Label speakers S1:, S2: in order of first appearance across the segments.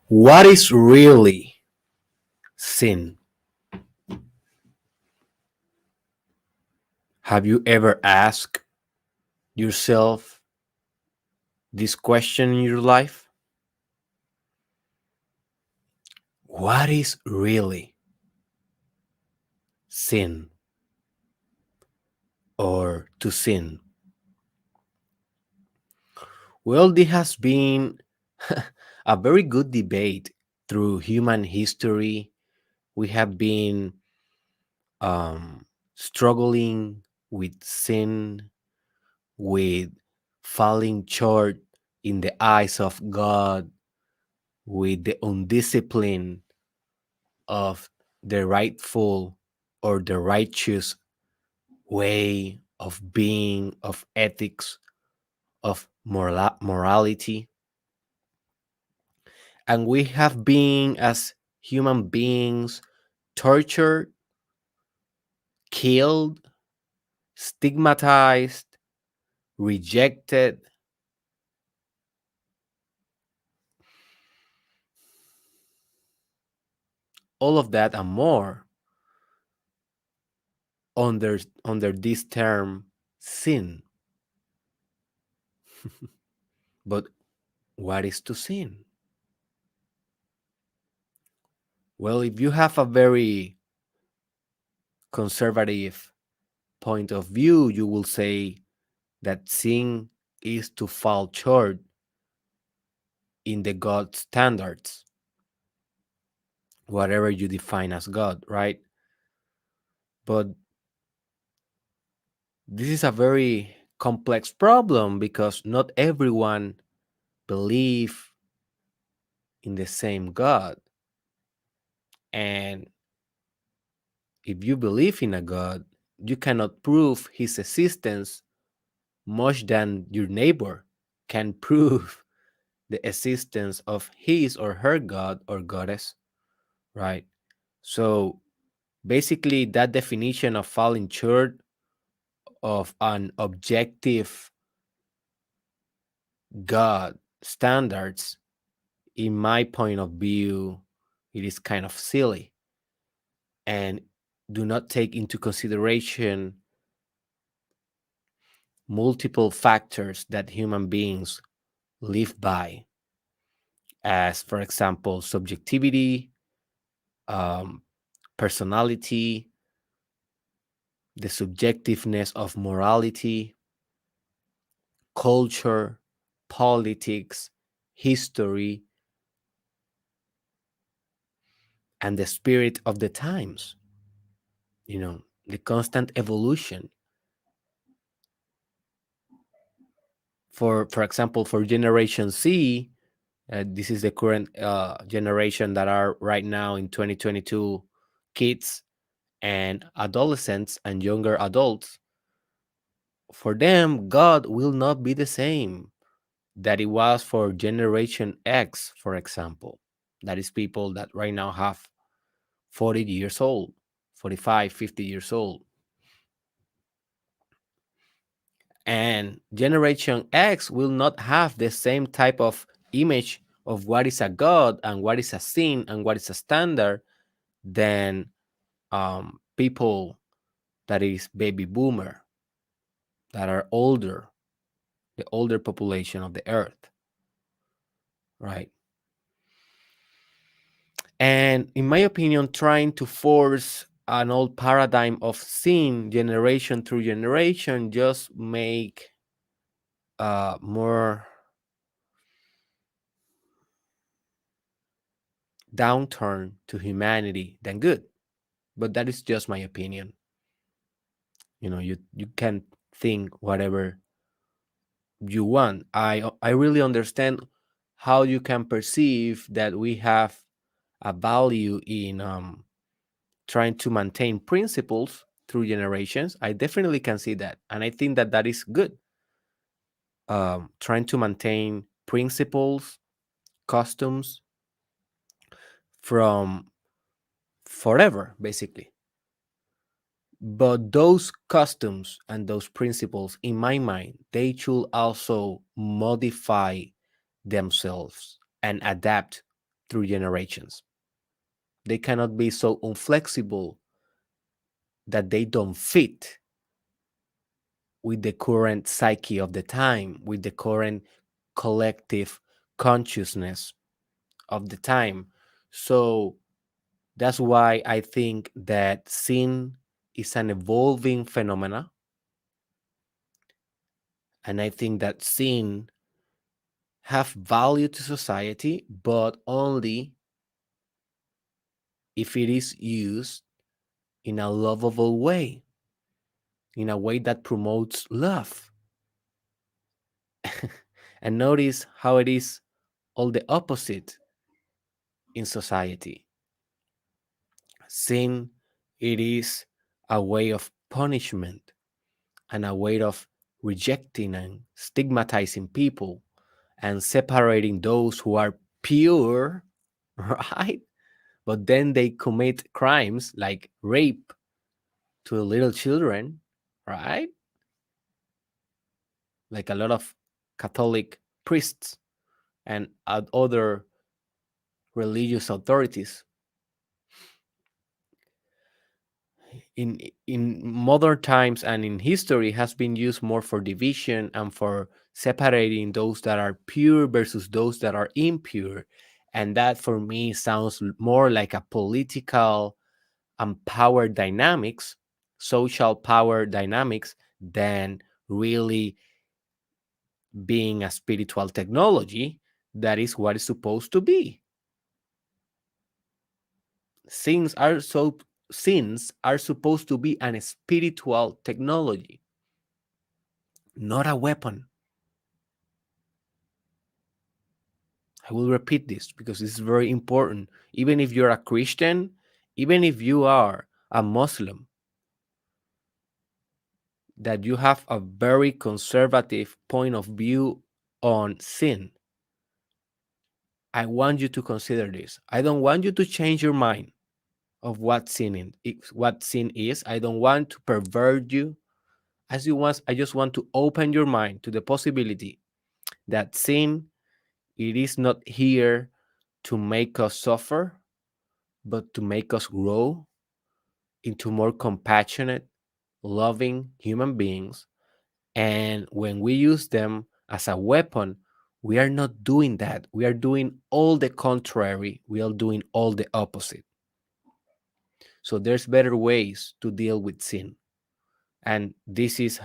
S1: What is really sin? Have you ever asked yourself this question in your life? What is really sin or to sin? Well, this has been a very good debate through human history. We have been struggling with sin, with falling short in the eyes of God, with the undiscipline of the rightful or the righteous way of being, of ethics, of morality. And we have been, as human beings, tortured, killed, stigmatized, rejected, all of that and more under this term sin. But what is to sin? Well, if you have a very conservative point of view, you will say that sin is to fall short in the God standards, whatever you define as God, right? But this is a very complex problem because not everyone believe in the same God. And if you believe in a God, you cannot prove his existence much than your neighbor can prove the existence of his or her God or goddess, right? So basically, that definition of falling short of an objective God standards, in my point of view, it is kind of silly and do not take into consideration multiple factors that human beings live by, as, for example, subjectivity, um, personality, the subjectiveness of morality, culture, politics, history, and the spirit of the times, the constant evolution. For example, for Generation Z, this is the current generation that are right now in 2022 kids and adolescents and younger adults. For them, God will not be the same that it was for Generation X, for example. That is people that right now have 40 years old, 45, 50 years old. And Generation X will not have the same type of image of what is a God and what is a sin and what is a standard than people that is baby boomer, that are older, the older population of the earth, right? And in my opinion, trying to force an old paradigm of sin generation through generation just make more downturn to humanity than good. But that is just my opinion. You can think whatever you want. I really understand how you can perceive that we have a value in trying to maintain principles through generations. I definitely can see that, and I think that that is good. Trying to maintain principles, customs from forever, basically. But those customs and those principles, in my mind, they should also modify themselves and adapt through generations. They cannot be so inflexible that they don't fit with the current psyche of the time, with the current collective consciousness of the time. So that's why I think that sin is an evolving phenomena. And I think that sin have value to society, but only if it is used in a lovable way, in a way that promotes love. And notice how it is all the opposite in society. Sin, it is a way of punishment and a way of rejecting and stigmatizing people and separating those who are pure, right? But then they commit crimes like rape to little children, right? Like a lot of Catholic priests and other religious authorities. In in modern times and in history has been used more for division and for separating those that are pure versus those that are impure, and that for me sounds more like a political and power dynamics, social power dynamics, than really being a spiritual technology that is what it's supposed to be. Sins are so Sins are supposed to be an spiritual technology, not a weapon. I will repeat this because this is very important. Even if you're a Christian, even if you are a Muslim, that you have a very conservative point of view on sin, I want you to consider this. I don't want you to change your mind of what sin is. I don't want to pervert you. As you want, I just want to open your mind to the possibility that sin, it is not here to make us suffer, but to make us grow into more compassionate, loving human beings. And when we use them as a weapon, we are not doing that. We are doing all the contrary. We are doing all the opposite. So there's better ways to deal with sin. And this is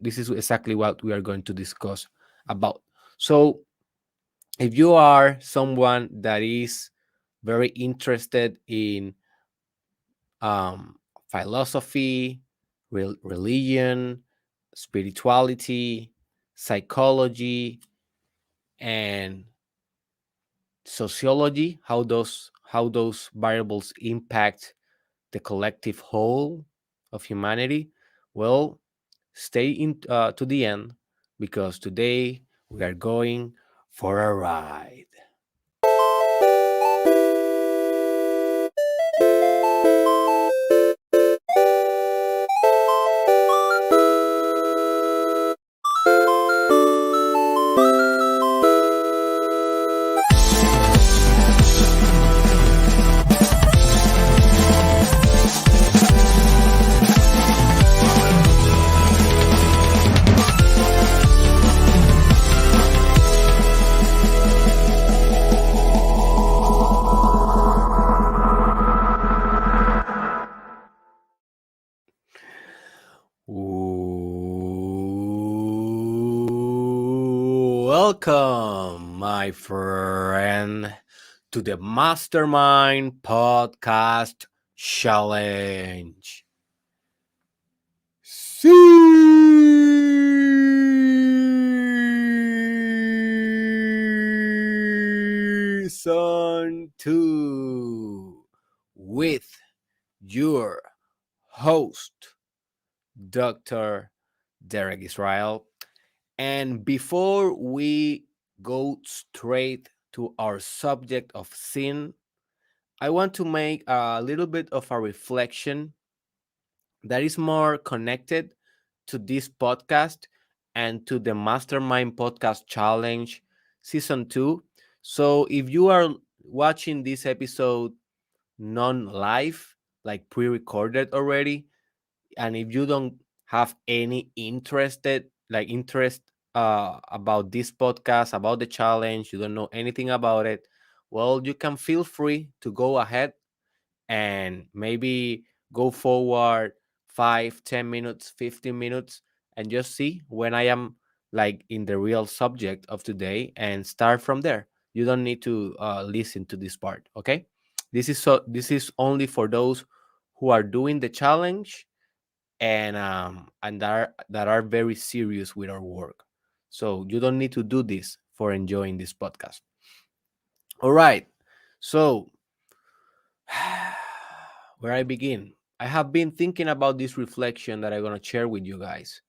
S1: exactly what we are going to discuss about. So if you are someone that is very interested in um, philosophy, religion, spirituality, psychology, and sociology, how those variables impact the collective whole of humanity, well, stay in to the end, because today we are going for a ride. Welcome, my friend, to the Mastermind Podcast Challenge. Season 2 with your host, Dr. Derek Israel. And before we go straight to our subject of sin, I want to make a little bit of a reflection that is more connected to this podcast and to the Mastermind Podcast Challenge Season 2. So if you are watching this episode non-live, like pre-recorded already, and if you don't have any interest about this podcast, about the challenge, you don't know anything about it, well, you can feel free to go ahead and maybe go forward 5, 10 minutes, 15 minutes, and just see when I am like in the real subject of today and start from there. You don't need to listen to this part, okay? This is only for those who are doing the challenge and that are very serious with our work. So you don't need to do this for enjoying this podcast. All right. So where I begin. I have been thinking about this reflection that I'm going to share with you guys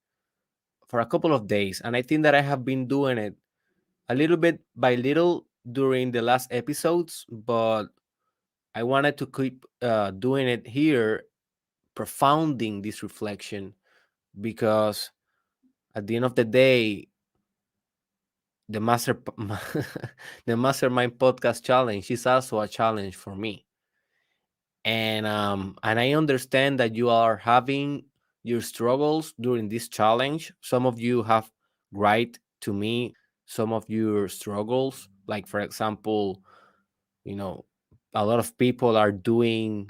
S1: for a couple of days. And I think that I have been doing it a little bit by little during the last episodes, but I wanted to keep doing it here, profounding this reflection, because at the end of the day, the the Mastermind Podcast Challenge is also a challenge for me. And I understand that you are having your struggles during this challenge. Some of you have write to me some of your struggles, like for example, you know, a lot of people are doing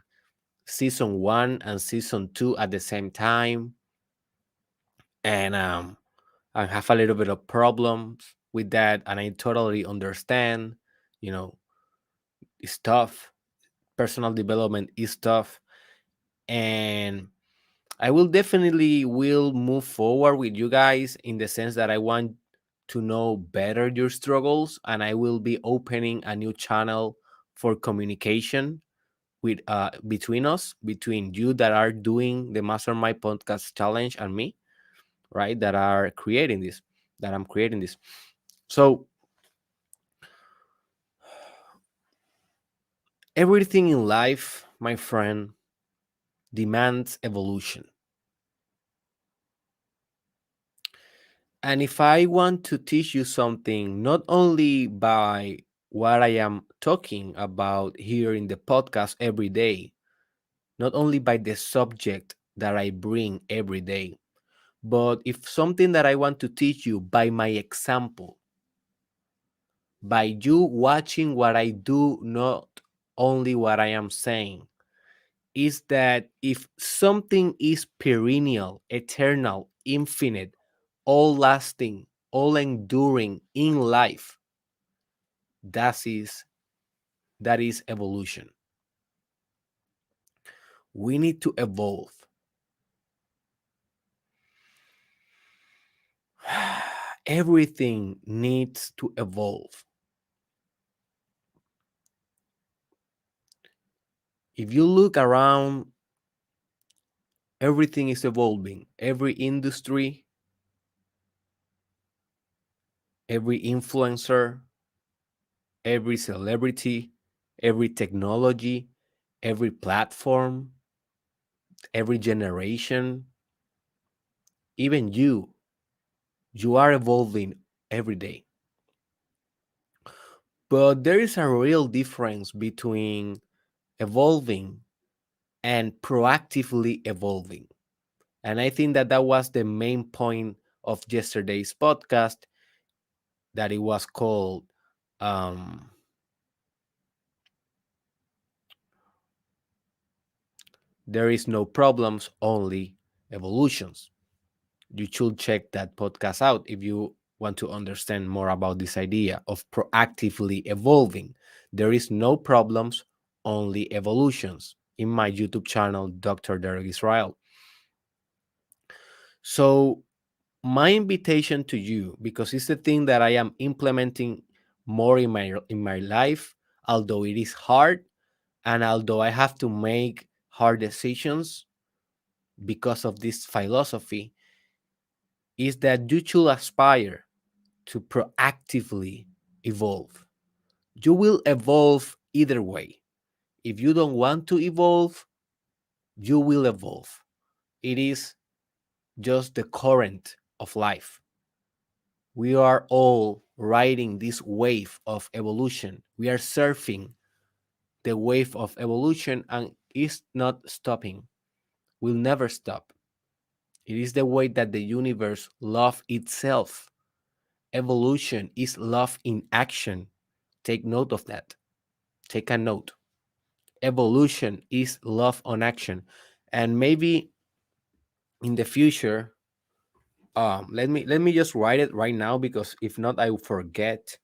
S1: season 1 and season 2 at the same time, and I have a little bit of problems with that, and I totally understand. You know, it's tough. Personal development is tough, and I will definitely will move forward with you guys in the sense that I want to know better your struggles, and I will be opening a new channel for communication with between us, between you that are doing the Mastermind Podcast Challenge and me, right? That I'm creating this. So everything in life, my friend, demands evolution. And if I want to teach you something, not only by what I am talking about here in the podcast every day, not only by the subject that I bring every day, but if something that I want to teach you by my example, by you watching what I do, not only what I am saying, is that if something is perennial, eternal, infinite, all lasting, all enduring in life, that is that is evolution. We need to evolve. Everything needs to evolve. If you look around, everything is evolving. Every industry, every influencer, every celebrity, every technology, every platform, every generation, even you are evolving every day. But there is a real difference between evolving and proactively evolving. And I think that that was the main point of yesterday's podcast, that it was called um, There is no problems, only evolutions. You should check that podcast out if you want to understand more about this idea of proactively evolving. There is no problems, only evolutions, in my YouTube channel, Dr. Derek Israel. So, my invitation to you, because it's the thing that I am implementing more in my life, although it is hard, and although I have to make hard decisions because of this philosophy, is that you should aspire to proactively evolve. You will evolve either way. If you don't want to evolve, you will evolve. It is just the current of life. We are all riding this wave of evolution. We are surfing the wave of evolution and is not stopping, will never stop. It is the way that the universe love itself. Evolution is love in action. Take note of that. Take a note. Evolution is love on action. And maybe in the future, let me just write it right now, because if not I will forget.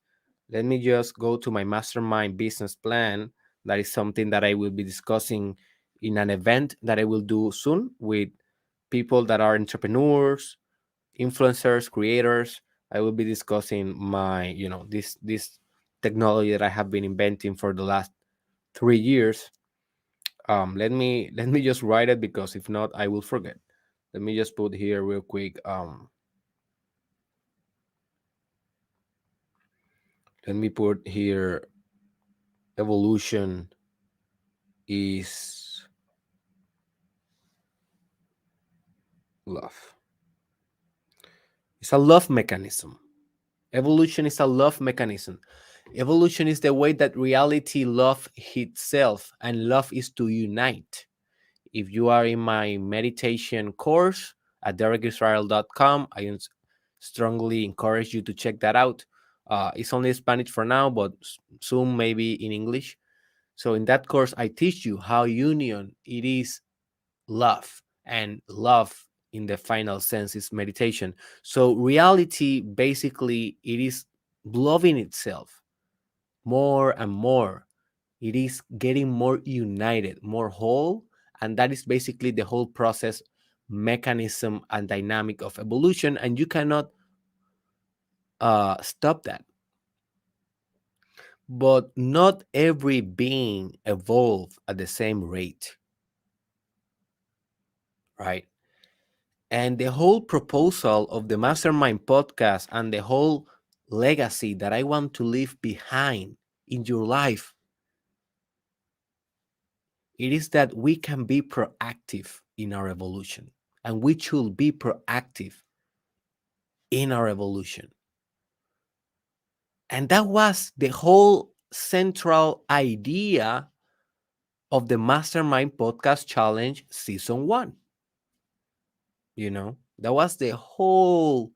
S1: Let me just go to my mastermind business plan. That is something that I will be discussing in an event that I will do soon with people that are entrepreneurs, influencers, creators. I will be discussing my, this technology that I have been inventing for the last 3 years. Let me just write it, because if not I will forget. Let me just put here real quick. Let me put here, evolution is love. It's a love mechanism. Evolution is a love mechanism. Evolution is the way that reality love itself, and love is to unite. If you are in my meditation course at derekisrael.com, I strongly encourage you to check that out. It's only Spanish for now, but soon maybe in English. So in that course, I teach you how union it is love, and love in the final sense is meditation. So reality basically it is loving itself more and more. It is getting more united, more whole, and that is basically the whole process, mechanism, and dynamic of evolution, and you cannot stop that. But not every being evolve at the same rate, right? And the whole proposal of the Mastermind podcast and the whole legacy that I want to leave behind in your life, it is that we can be proactive in our evolution, and we should be proactive in our evolution. And that was the whole central idea of the Mastermind Podcast Challenge Season 1. That was the whole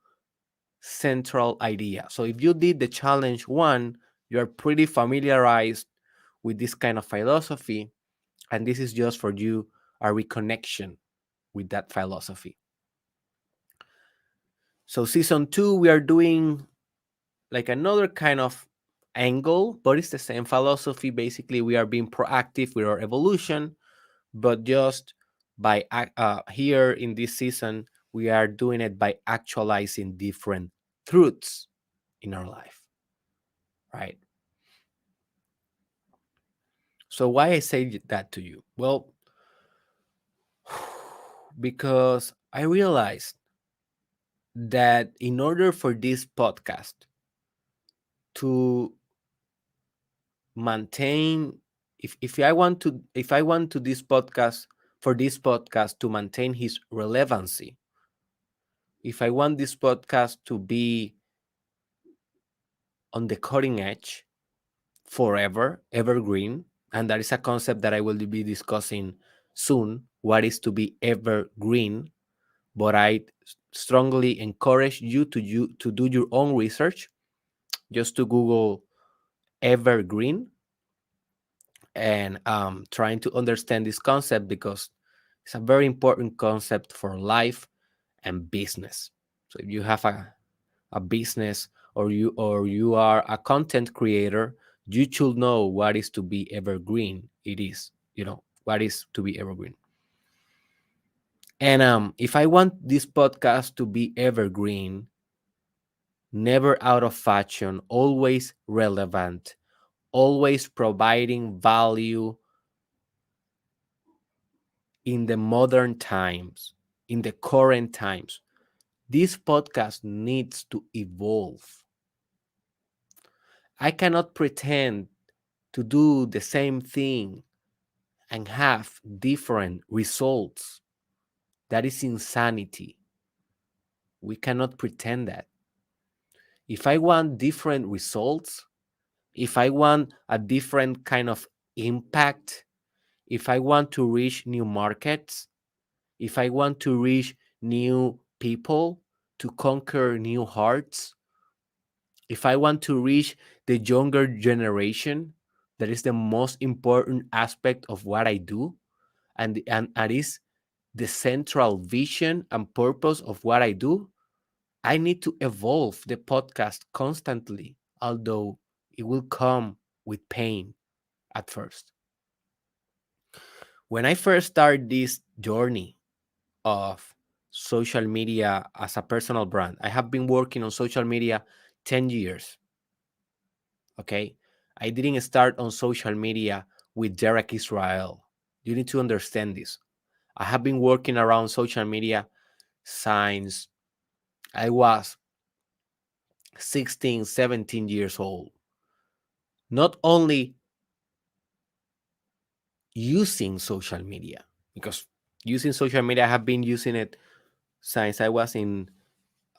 S1: central idea. So if you did the challenge 1, you're pretty familiarized with this kind of philosophy. And this is just for you a reconnection with that philosophy. So season 2, we are doing like another kind of angle, but it's the same philosophy. Basically, we are being proactive with our evolution, but just by here in this season, we are doing it by actualizing different truths in our life, right? So why I say that to you? Well, because I realized that in order for this podcast to maintain, if I want to this podcast for this podcast to maintain his relevancy, if I want this podcast to be on the cutting edge forever, evergreen, and that is a concept that I will be discussing soon, what is to be evergreen. But I strongly encourage you to do your own research, just to Google evergreen, and trying to understand this concept, because it's a very important concept for life and business. So if you have a business, or you are a content creator, you should know what is to be evergreen. It is, what is to be evergreen. And if I want this podcast to be evergreen, never out of fashion, always relevant, always providing value in the modern times, in the current times, this podcast needs to evolve. I cannot pretend to do the same thing and have different results. That is insanity. We cannot pretend that. If I want different results, if I want a different kind of impact, if I want to reach new markets, if I want to reach new people, to conquer new hearts, if I want to reach the younger generation, that is the most important aspect of what I do. And that is the central vision and purpose of what I do. I need to evolve the podcast constantly, although it will come with pain at first. When I first started this journey of social media as a personal brand, I have been working on social media 10 years. Okay. I didn't start on social media with Derek Israel. You need to understand this. I have been working around social media since I was 16, 17 years old. Not only using social media, because using social media, I have been using it since I was in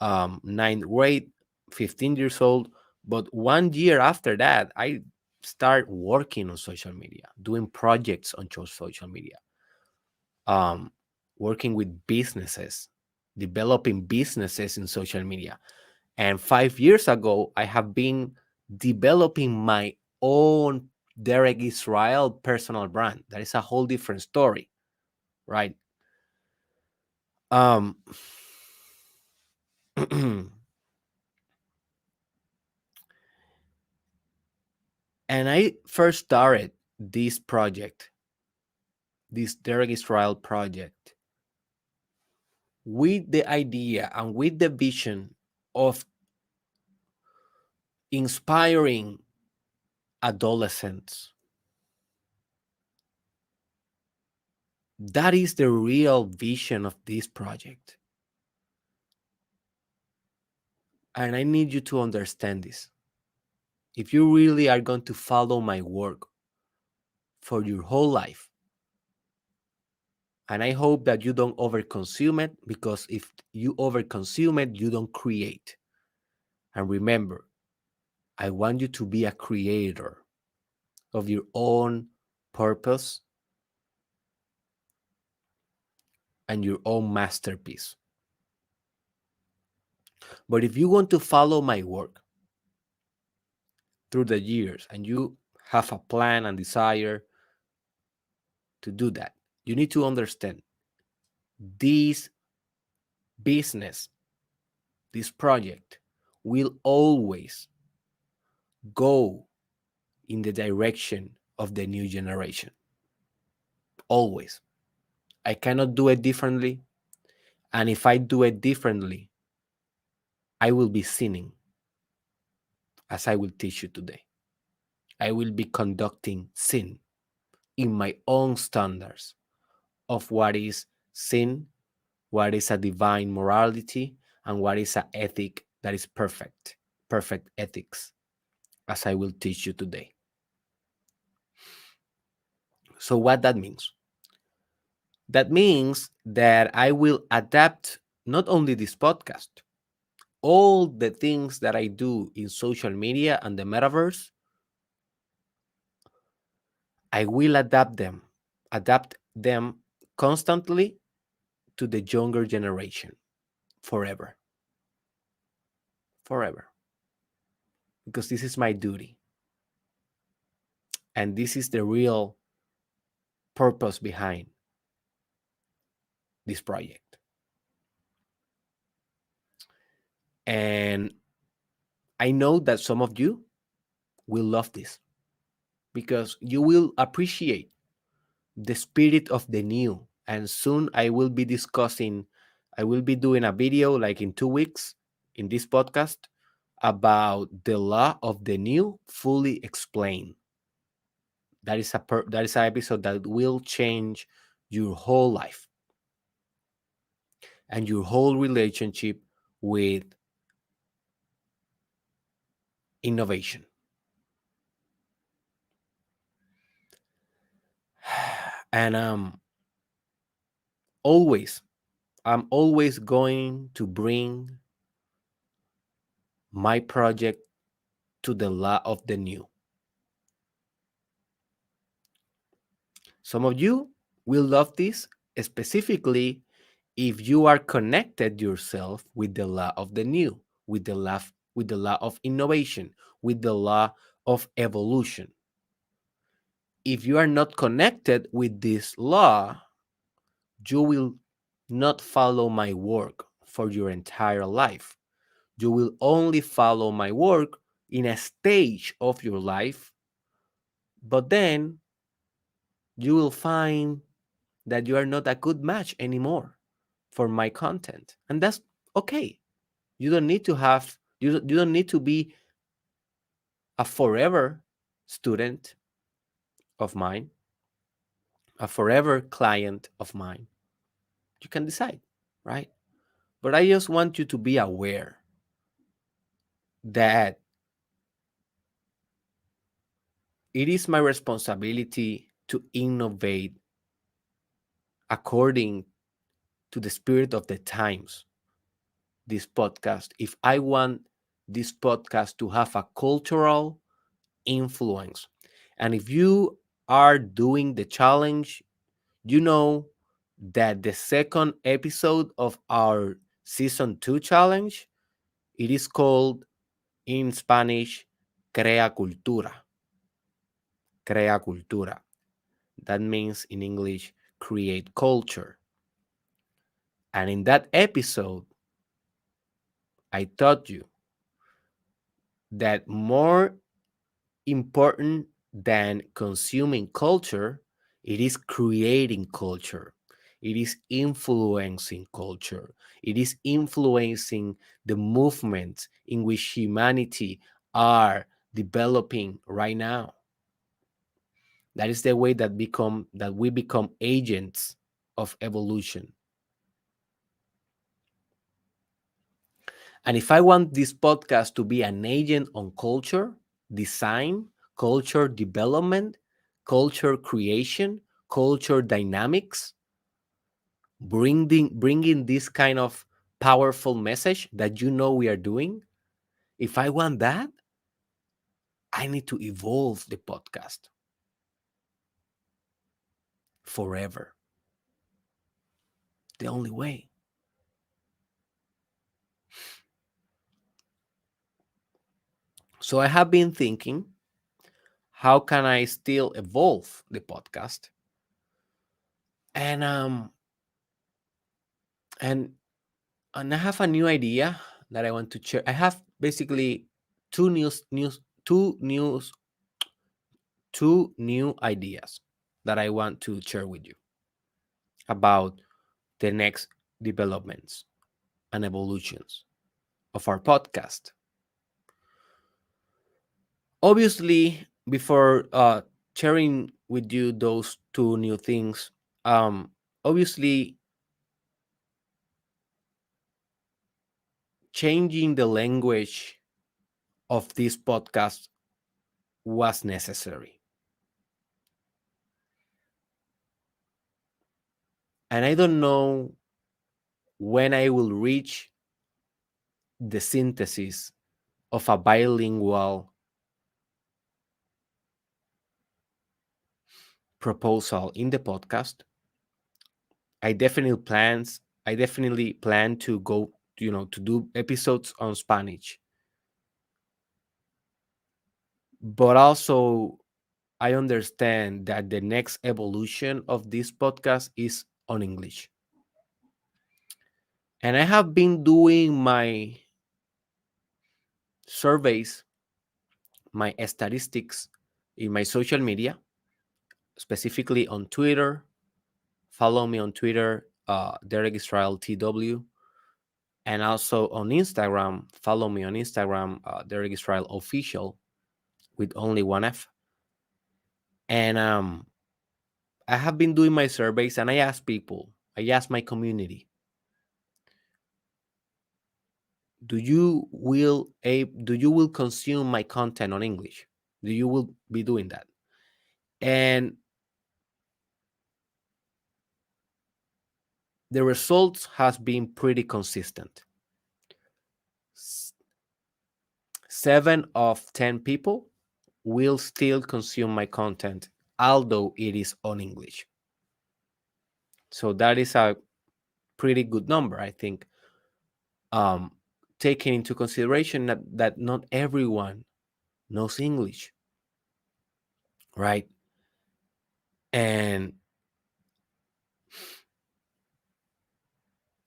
S1: ninth grade, 15 years old. But 1 year after that, I start working on social media, doing projects on social media, um, working with businesses, developing businesses in social media. And 5 years ago, I have been developing my own Derek Israel personal brand. That is a whole different story, right? Um, and I first started this project, this Derek Israel project, with the idea and with the vision of inspiring adolescents. That is the real vision of this project. And I need you to understand this. If you really are going to follow my work for your whole life, and I hope that you don't overconsume it, because if you overconsume it, you don't create. And remember, I want you to be a creator of your own purpose and your own masterpiece. But if you want to follow my work through the years and you have a plan and desire to do that, you need to understand this business, this project will always go in the direction of the new generation. Always. I cannot do it differently. And if I do it differently, I will be sinning, as I will teach you today. I will be conducting sin in my own standards of what is sin, what is a divine morality, and what is an ethic that is perfect, perfect ethics, as I will teach you today. So what that means? That means that I will adapt not only this podcast, all the things that I do in social media and the metaverse, I will adapt them constantly to the younger generation forever. Forever. Because this is my duty. And this is the real purpose behind this project. And I know that some of you will love this because you will appreciate the spirit of the new. And soon I will be doing a video like in 2 weeks in this podcast about the law of the new fully explained. That is an episode that will change your whole life and your whole relationship with innovation. And I'm always going to bring my project to the law of the new. Some of you will love this, specifically if you are connected yourself with the law of the new, with the law of innovation, with the law of evolution. If you are not connected with this law, you will not follow my work for your entire life. You will only follow my work in a stage of your life, but then you will find that you are not a good match anymore for my content. And that's okay. You don't need to have, you don't need to be a forever student of mine, a forever client of mine. You can decide, right? But I just want you to be aware that it is my responsibility to innovate according to the spirit of the times. This podcast, if I want this podcast to have a cultural influence, and if you are doing the challenge, you know that the second episode of our season 2 challenge, it is called in Spanish Crea Cultura. Crea Cultura. That means in English, create culture. And in that episode, I taught you that more important than consuming culture, it is creating culture. It is influencing culture. It is influencing the movement in which humanity are developing right now. That is the way that we become agents of evolution. And if I want this podcast to be an agent on culture, design, culture development, culture creation, culture dynamics, bringing this kind of powerful message that you know we are doing, if I want that, I need to evolve the podcast forever. The only way. So I have been thinking, how can I still evolve the podcast? And and and I have a new idea that I want to share. I have basically two new ideas that I want to share with you about the next developments and evolutions of our podcast. Obviously, before sharing with you those two new things, obviously changing the language of this podcast was necessary. And I don't know when I will reach the synthesis of a bilingual proposal in the podcast. I definitely plan to go, to do episodes on Spanish. But also I understand that the next evolution of this podcast is on English. And I have been doing my surveys, my statistics in my social media, specifically on Twitter. Follow me on Twitter, Derek Israel TW. And also on Instagram, follow me on Instagram, Derek Israel Official, with only one F. And I have been doing my surveys, and I ask my community, do you will consume my content on English? Do you will be doing that? And the results has been pretty consistent. 7 of 10 people will still consume my content although it is on English. So that is a pretty good number, I think, um, taking into consideration that not everyone knows English, right? And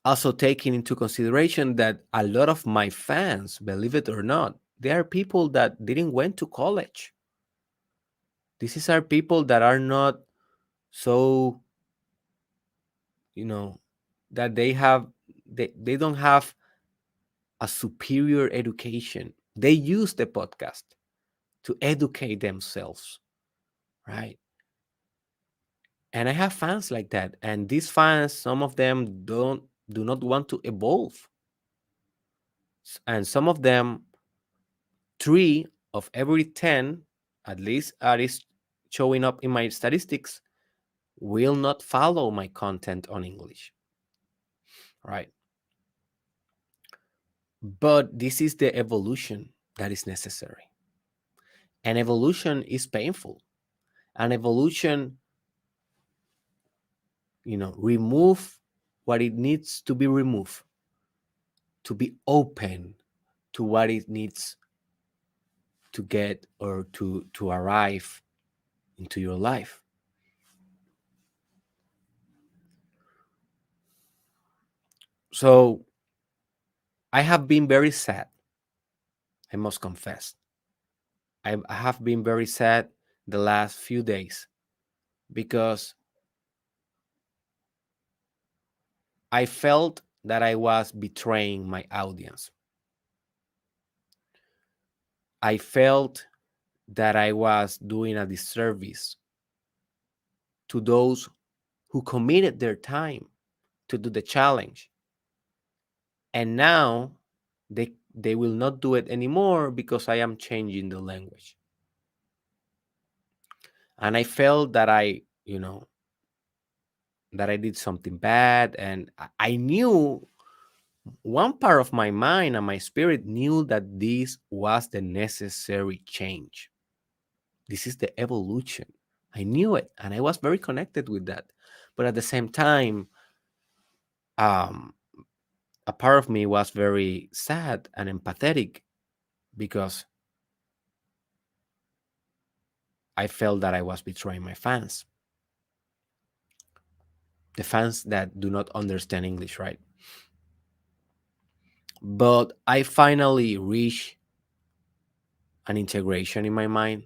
S1: also taking into consideration that a lot of my fans, believe it or not, they are people that didn't went to college. These are people that are not so, you know, that they don't have a superior education. They use the podcast to educate themselves, right? And I have fans like that. And these fans, some of them do not want to evolve. And some of them, 3 of every 10, at least are is showing up in my statistics, will not follow my content on English. Right. But this is the evolution that is necessary. And evolution is painful. And evolution, remove what it needs to be removed, to be open to what it needs to get or to arrive into your life. So I have been very sad, I must confess. I have been very sad the last few days because I felt that I was betraying my audience. I felt that I was doing a disservice to those who committed their time to do the challenge. And now they will not do it anymore because I am changing the language. And I felt that that I did something bad. And I knew, one part of my mind and my spirit knew that this was the necessary change. This is the evolution. I knew it and I was very connected with that. But at the same time, um, a part of me was very sad and empathetic because I felt that I was betraying my fans, the fans that do not understand English, right? But I finally reached an integration in my mind.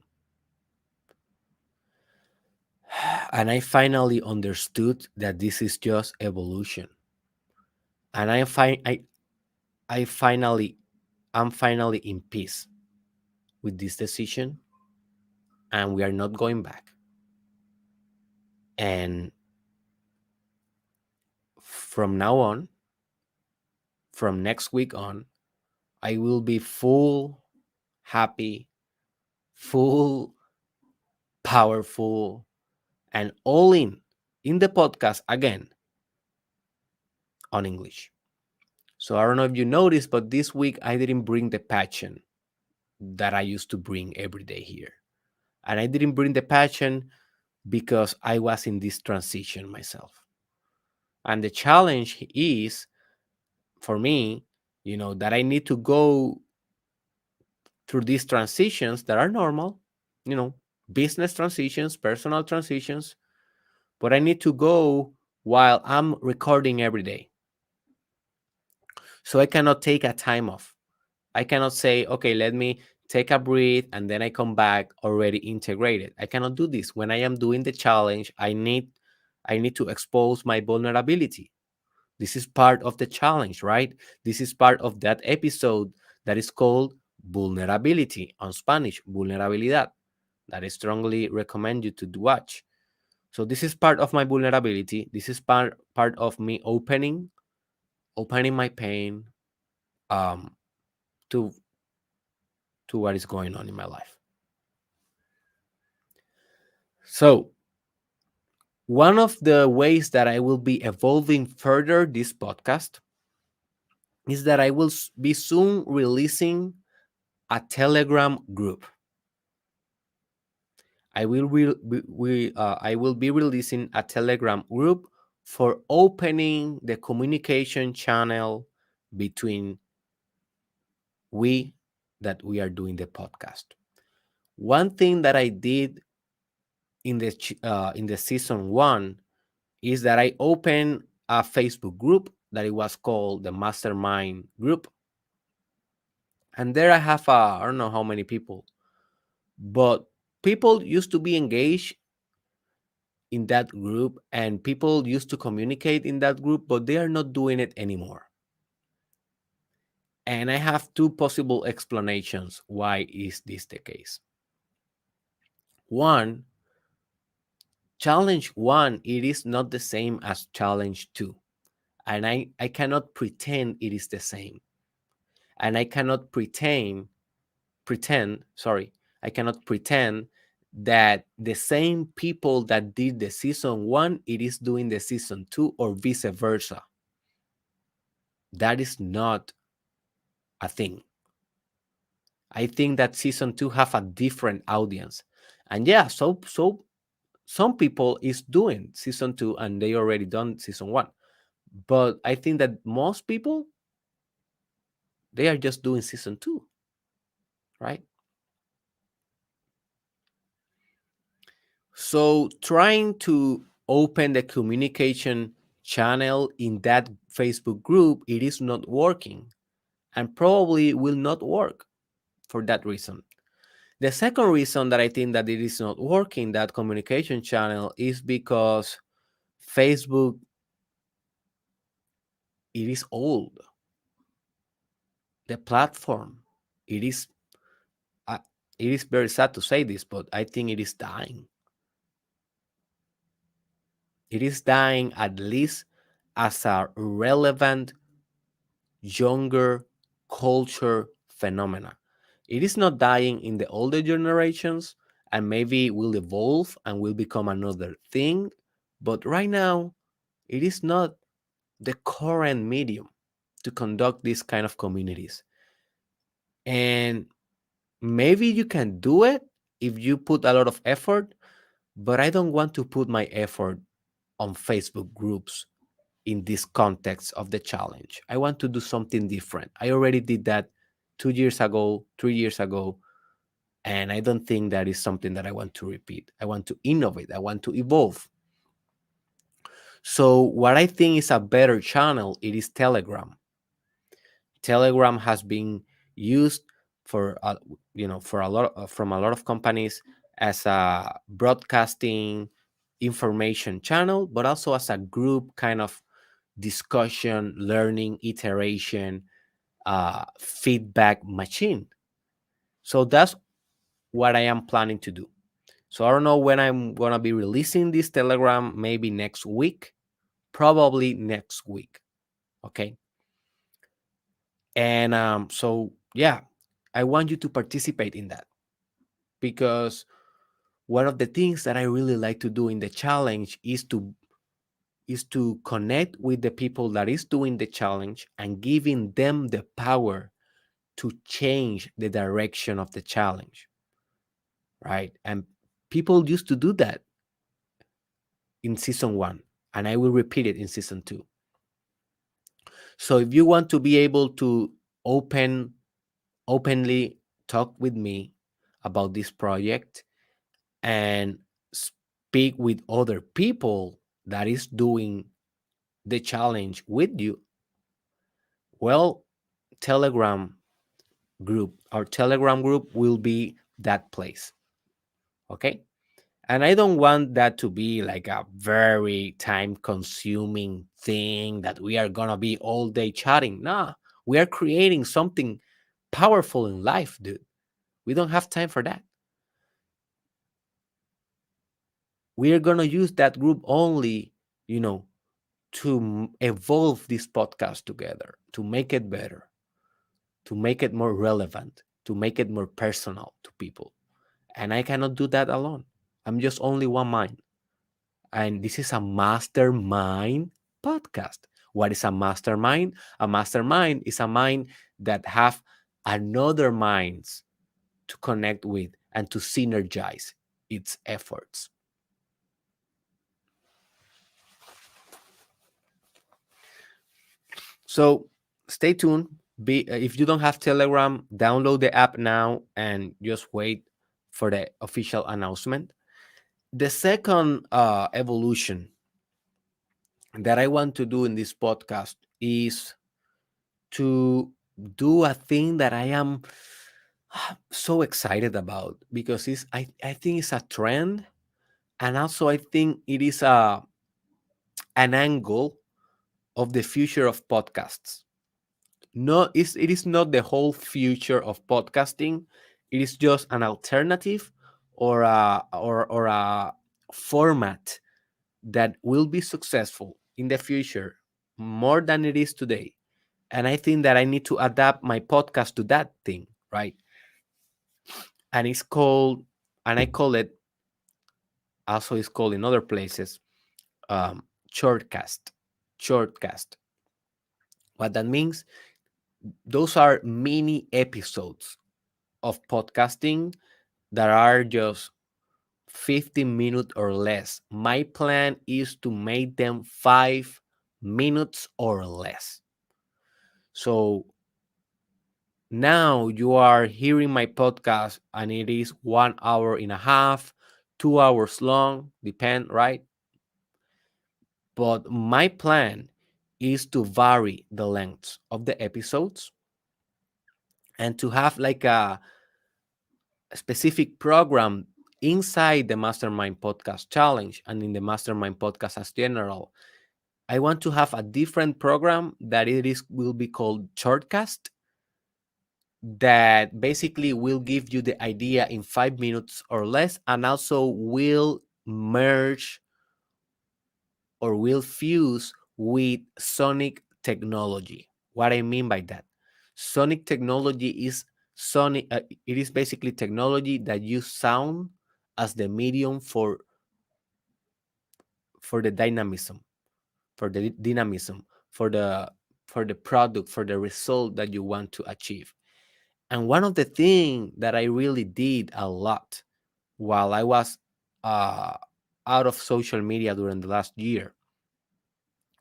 S1: And I finally understood that this is just evolution. And I finally I'm finally in peace with this decision, and we are not going back. And from now on, from next week on, I will be full happy, full powerful, and all in the podcast again on English. So I don't know if you noticed, but this week I didn't bring the passion that I used to bring every day here. And I didn't bring the passion because I was in this transition myself. And the challenge is for me, that I need to go through these transitions that are normal, you know, business transitions, personal transitions, but I need to go while I'm recording every day. So I cannot take a time off. I cannot say, okay, let me take a breath and then I come back already integrated. I cannot do this. When I am doing the challenge, I need to expose my vulnerability. This is part of the challenge, right? This is part of that episode that is called vulnerability on Spanish, vulnerabilidad, that I strongly recommend you to watch. So this is part of my vulnerability. This is part of me opening my pain, um, to what is going on in my life. So one of the ways that I will be evolving further this podcast is that I will be soon releasing a Telegram group. I will be releasing a Telegram group for opening the communication channel between we that we are doing the podcast. One thing that I did in the season 1 is that I opened a Facebook group that it was called the Mastermind group, and there I have I don't know how many people, but people used to be engaged in that group and people used to communicate in that group, but they are not doing it anymore. And I have two possible explanations why is this the case. One, challenge 1, it is not the same as challenge 2, and I cannot pretend it is the same, and I cannot I cannot pretend that the same people that did the season 1 it is doing the season 2 or vice versa. That is not a thing. I think that season 2 have a different audience. And yeah, so some people is doing season 2 and they already done season 1. But I think that most people, they are just doing season 2, right? So trying to open the communication channel in that Facebook group, it is not working and probably will not work for that reason. The second reason that I think that it is not working, that communication channel, is because Facebook, it is old. The platform, it is, uh, it is very sad to say this, but I think it is dying. It is dying at least as a relevant younger culture phenomena. It is not dying in the older generations and maybe it will evolve and will become another thing. But right now, it is not the current medium to conduct these kind of communities. And maybe you can do it if you put a lot of effort, but I don't want to put my effort on Facebook groups in this context of the challenge. I want to do something different. I already did that 2 years ago, 3 years ago, and I don't think that is something that I want to repeat. I want to innovate, I want to evolve. So what I think is a better channel, it is Telegram. Telegram has been used for for a lot from a lot of companies as a broadcasting information channel, but also as a group kind of discussion, learning, iteration, feedback machine. So that's what I am planning to do. So I don't know when I'm gonna be releasing this Telegram. Maybe next week, probably next week. Okay. And so yeah, I want you to participate in that because one of the things that I really like to do in the challenge is to connect with the people that is doing the challenge and giving them the power to change the direction of the challenge, right? And people used to do that in season 1, and I will repeat it in season 2. So if you want to be able to openly talk with me about this project and speak with other people that is doing the challenge with you, well, Telegram our Telegram group will be that place. Okay. And I don't want that to be like a very time consuming thing that we are going to be all day chatting. Nah, we are creating something powerful in life, dude. We don't have time for that. We are going to use that group only, to evolve this podcast together, to make it better, to make it more relevant, to make it more personal to people. And I cannot do that alone. I'm just only one mind. And this is a mastermind podcast. What is a mastermind? A mastermind is a mind that have another minds to connect with and to synergize. its efforts. So stay tuned. If you don't have Telegram, download the app now and just wait for the official announcement. The second evolution that I want to do in this podcast is to do a thing that I am so excited about, because I think it's a trend, and also I think it is an angle of the future of podcasts. No, it is not the whole future of podcasting. It is just an alternative, or a format that will be successful in the future more than it is today. And I think that I need to adapt my podcast to that thing, right? And it's called, and I call it, also it's called in other places, um, shortcast. Shortcast. What that means, those are mini episodes of podcasting that are just 15 minutes or less. My plan is to make them 5 minutes or less. So now you are hearing my podcast and it is 1 hour and a half, 2 hours long, depend, right? But my plan is to vary the lengths of the episodes and to have like a specific program inside the Mastermind Podcast Challenge and in the Mastermind Podcast as general. I want to have a different program that will be called Shortcast, that basically will give you the idea in 5 minutes or less, and also will merge or will fuse with sonic technology. What I mean by that, sonic technology is it is basically technology that use sound as the medium for the dynamism, for the product, for the result that you want to achieve. And one of the things that I really did a lot while I was uh, out of social media during the last year,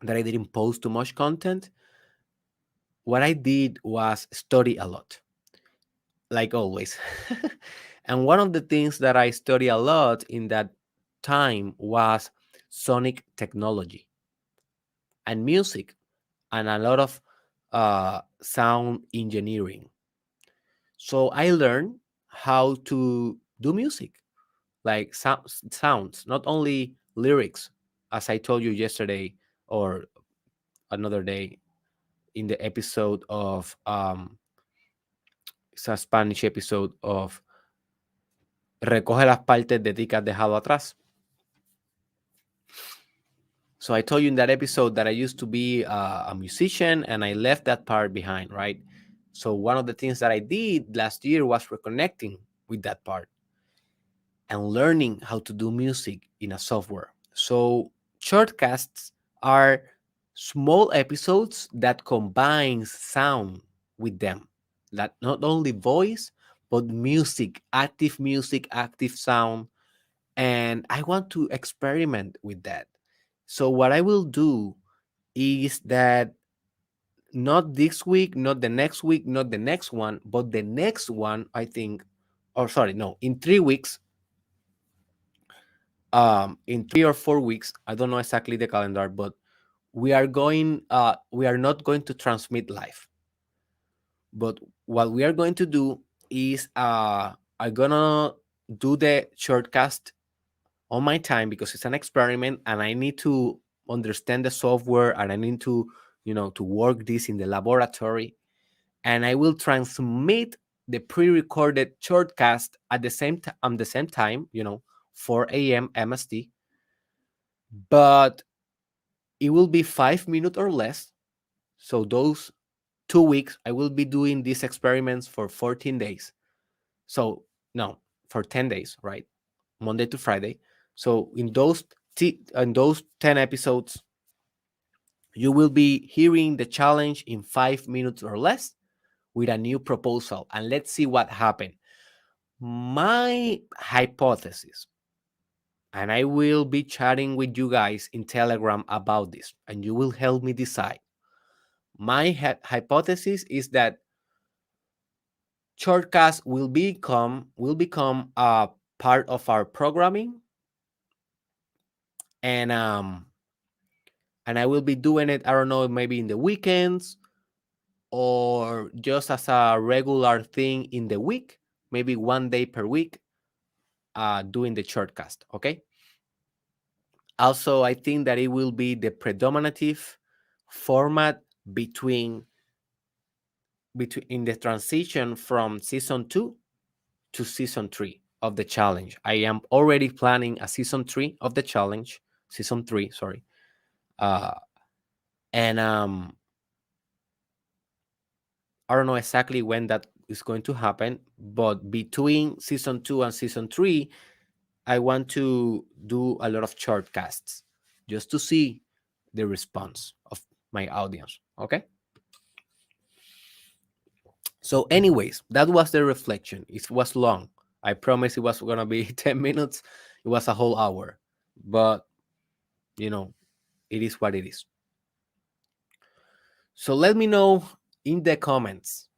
S1: that I didn't post too much content, what I did was study a lot, like always. And one of the things that I study a lot in that time was sonic technology and music, and a lot of sound engineering. So I learned how to do music, like sounds, not only lyrics, as I told you yesterday or another day in the episode of it's a Spanish episode of Recoge las partes de ti que has dejado atrás. So I told you in that episode that I used to be a musician and I left that part behind, right? So one of the things that I did last year was reconnecting with that part and learning how to do music in a software. So shortcasts are small episodes that combine sound with them. That not only voice, but music, active sound. And I want to experiment with that. So what I will do is that not this week, not the next week, not the next one, but the next one, I think, or sorry, no, in 3 weeks, in 3 or 4 weeks, I don't know exactly the calendar, but we are not going to transmit live. But what we are going to do is I'm gonna do the shortcast on my time, because it's an experiment and I need to understand the software and I need to, to work this in the laboratory. And I will transmit the pre-recorded shortcast at the same time, 4 a.m. MST, but it will be 5 minutes or less. So those 2 weeks, I will be doing these experiments for 14 days. So no, for 10 days, right? Monday to Friday. So in those 10 episodes, you will be hearing the challenge in 5 minutes or less with a new proposal. And let's see what happened. My hypothesis, And I will be chatting with you guys in Telegram about this, and you will help me decide. My hypothesis is that shortcuts will become a part of our programming, and I will be doing it. I don't know, maybe in the weekends or just as a regular thing in the week, maybe 1 day per week, doing the shortcast. Okay. Also, I think that it will be the predominative format between in the transition from season 2 to season 3 of the challenge. I am already planning a season 3 of the challenge, season 3, sorry. And I don't know exactly when that is going to happen, but between season 2 and season 3, I want to do a lot of shortcasts just to see the response of my audience. Okay. So, anyways, that was the reflection. It was long. I promise it was going to be 10 minutes. It was a whole hour. But, you know, it is what it is. So, let me know in the comments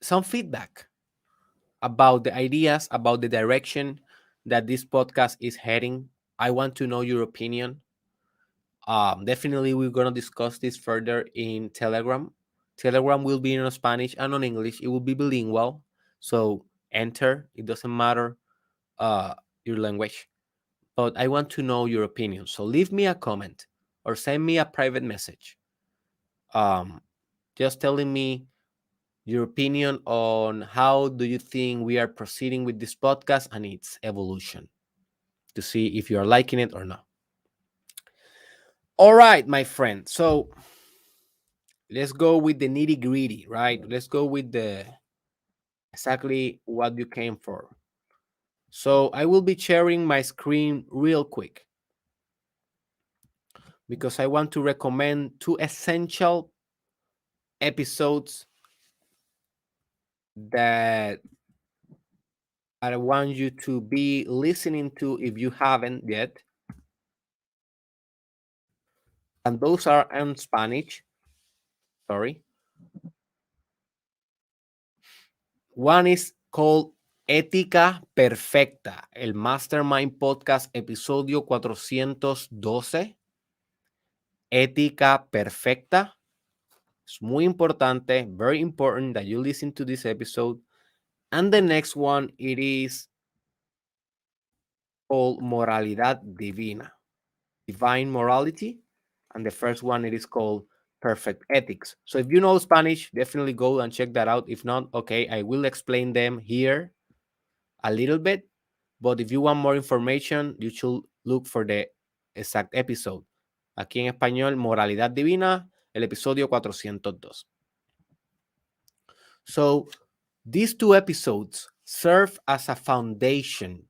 S1: some feedback about the ideas, about the direction that this podcast is heading. I want to know your opinion. Definitely, we're going to discuss this further in Telegram. Telegram will be in Spanish and on English. It will be bilingual. So enter. It doesn't matter your language. But I want to know your opinion. So leave me a comment or send me a private message. Just telling me your opinion on how do you think we are proceeding with this podcast and its evolution, to see if you are liking it or not. All right, my friend. So let's go with the nitty gritty, right? Let's go with the exactly what you came for. So I will be sharing my screen real quick because I want to recommend 2 essential episodes that I want you to be listening to if you haven't yet. And those are in Spanish. Sorry. One is called Ética Perfecta, el Mastermind Podcast, episodio 412. Ética Perfecta. It's muy importante, very important that you listen to this episode. And the next one, it is called Moralidad Divina, Divine Morality. And the first one, it is called Perfect Ethics. So if you know Spanish, definitely go and check that out. If not, okay, I will explain them here a little bit. But if you want more information, you should look for the exact episode. Aquí en español, Moralidad Divina, el episodio 402. So these 2 episodes serve as a foundation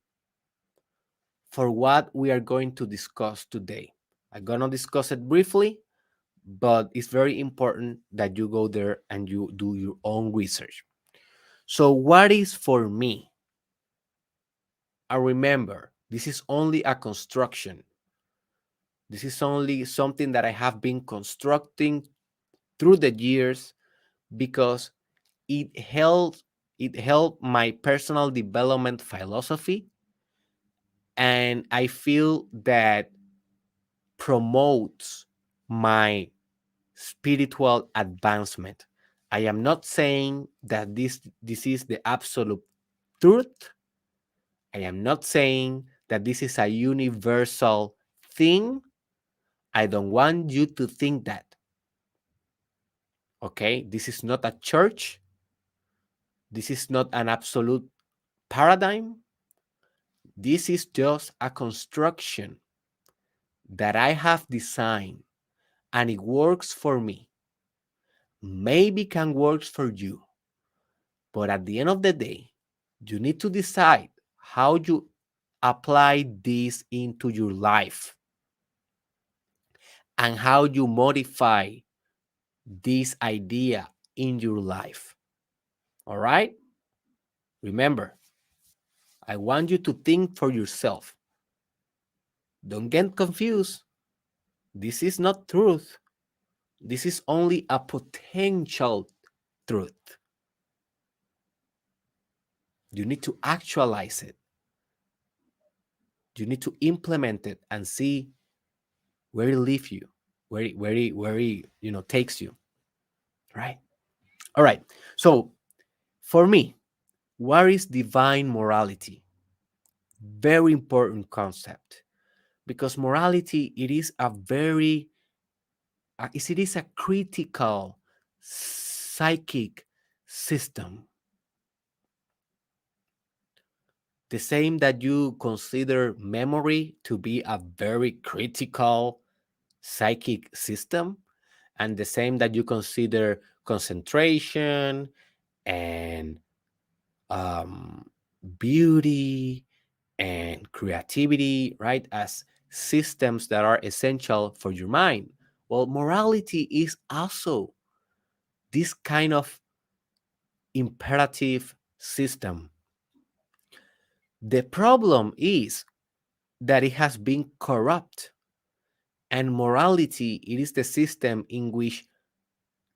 S1: for what we are going to discuss today. I'm going to discuss it briefly, but it's very important that you go there and you do your own research. So what is for me? I remember, this is only a construction. This is only something that I have been constructing through the years because it helped my personal development philosophy, and I feel that promotes my spiritual advancement. I am not saying that this is the absolute truth. I am not saying that this is a universal thing. I don't want you to think that. Okay? This is not a church. This is not an absolute paradigm. This is just a construction that I have designed and it works for me. Maybe can work for you. But at the end of the day, you need to decide how you apply this into your life and how you modify this idea in your life. All right? Remember, I want you to think for yourself. Don't get confused. This is not truth. This is only a potential truth. You need to actualize it. You need to implement it and see where it leaves you, where it takes you. Right? All right. So for me, what is divine morality? Very important concept, because morality, it is a critical psychic system. The same that you consider memory to be a very critical psychic system, and the same that you consider concentration and um, beauty and creativity, right, as systems that are essential for your mind. Well, morality is also this kind of imperative system. The problem is that it has been corrupt, and morality, it is the system in which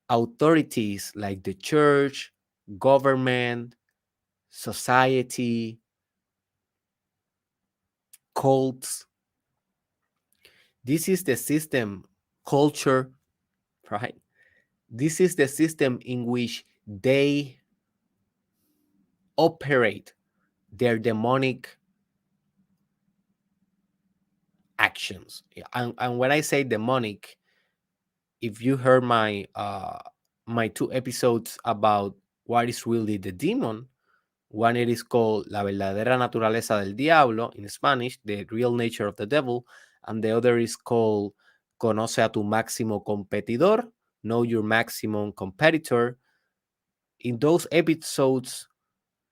S1: authorities like the church, government, society, cults, this is the system, culture, right? This is the system in which they operate their demonic actions. And when I say demonic, if you heard my two episodes about what is really the demon, one it is called La verdadera naturaleza del diablo in Spanish, the real nature of the devil, and the other is called Conoce a tu máximo competidor, know your maximum competitor. In those episodes,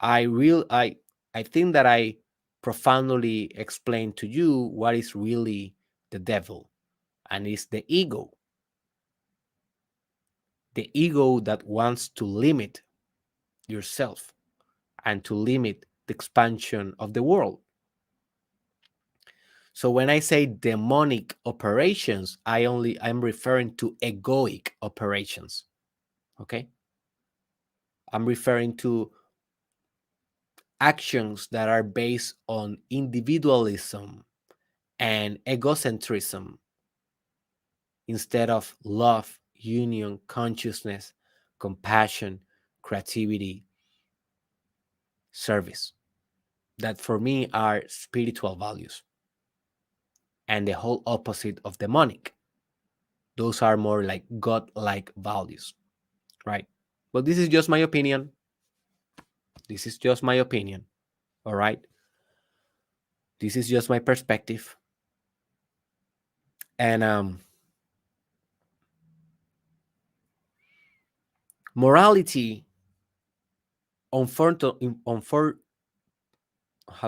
S1: I real I think that I profoundly explained to you what is really the devil, and it's the ego that wants to limit yourself and to limit the expansion of the world. So when I say demonic operations, I'm referring to egoic operations. Okay? I'm referring to actions that are based on individualism and egocentrism instead of love, union, consciousness, compassion, creativity, service. That for me are spiritual values and the whole opposite of demonic. Those are more like God-like values, right? But this is just my opinion. This is just my opinion. All right. This is just my perspective. And morality, how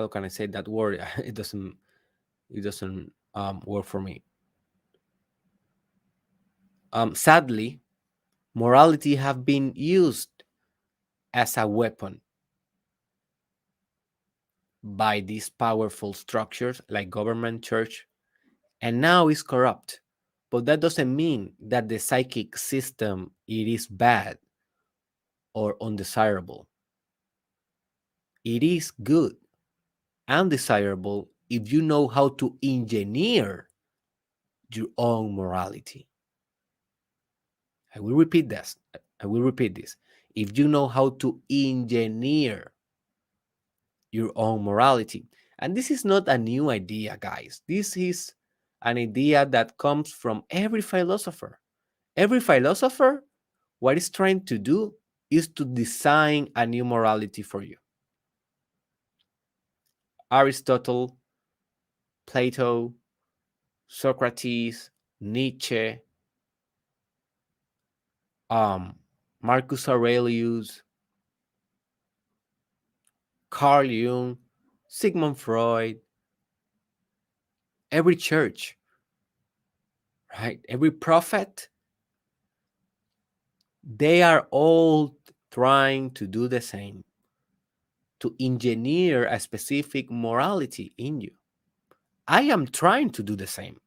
S1: can I say that word? It doesn't work for me. Sadly, morality have been used as a weapon by these powerful structures like government, church, and now is corrupt. But that doesn't mean that the psychic system it is bad or undesirable. It is good and desirable if you know how to engineer your own morality. I will repeat this. I will repeat this. If you know how to engineer your own morality. And this is not a new idea, guys. This is an idea that comes from every philosopher. Every philosopher, what is trying to do is to design a new morality for you. Aristotle, Plato, Socrates, Nietzsche, Marcus Aurelius, Carl Jung, Sigmund Freud, every church, right? Every prophet, they are all trying to do the same, to engineer a specific morality in you. I am trying to do the same,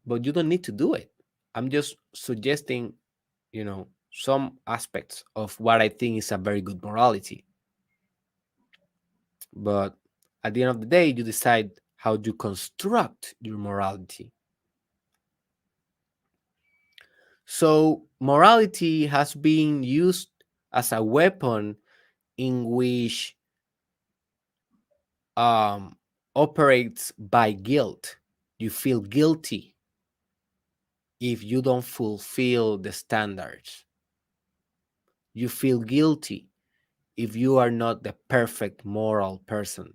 S1: but you don't need to do it. I'm just suggesting, some aspects of what I think is a very good morality. But at the end of the day, you decide how to construct your morality. So, morality has been used as a weapon in which um, operates by guilt. You feel guilty if you don't fulfill the standards. You feel guilty if you are not the perfect moral person.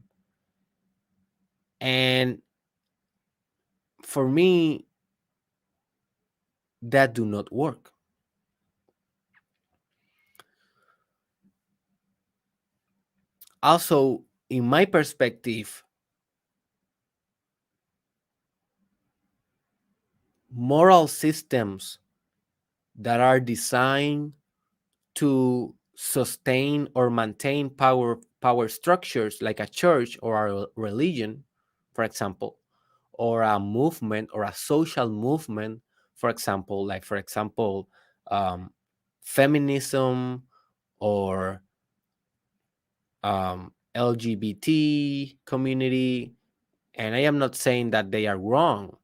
S1: And for me, that do not work. Also, in my perspective, moral systems that are designed to sustain or maintain power structures like a church or a religion, for example, or a movement or a social movement, for example, um, feminism or LGBT community. And I am not saying that they are wrong.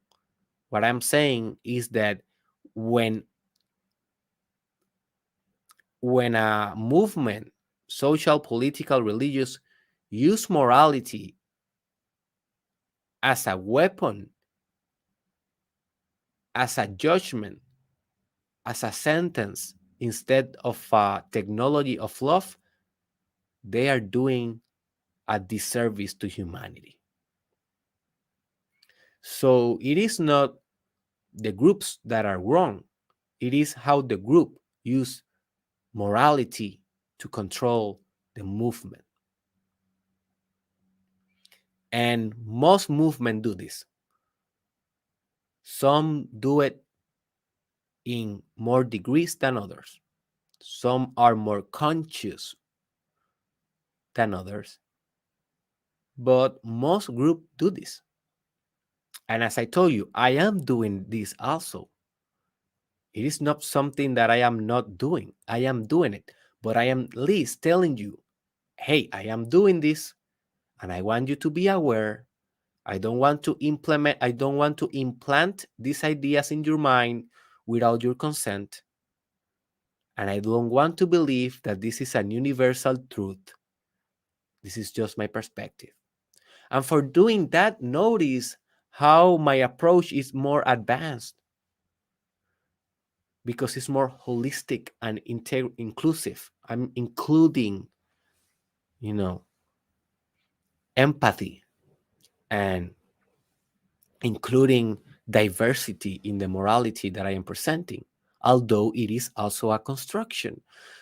S1: What I'm saying is that when when a movement, social, political, religious, use morality as a weapon, as a judgment, as a sentence, instead of a technology of love, they are doing a disservice to humanity. So it is not the groups that are wrong. It is how the group use morality to control the movement. And most movements do this. Some do it in more degrees than others. Some are more conscious than others, but most groups do this. And as I told you, I am doing this also. It is not something that I am not doing. I am doing it, but I am at least telling you, hey, I am doing this, and I want you to be aware. I don't want to implant these ideas in your mind without your consent. And I don't want to believe that this is an universal truth. This is just my perspective. And for doing that, notice how my approach is more advanced because it's more holistic and inclusive. I'm including, you know, empathy and including diversity in the morality that I am presenting, although it is also a construction.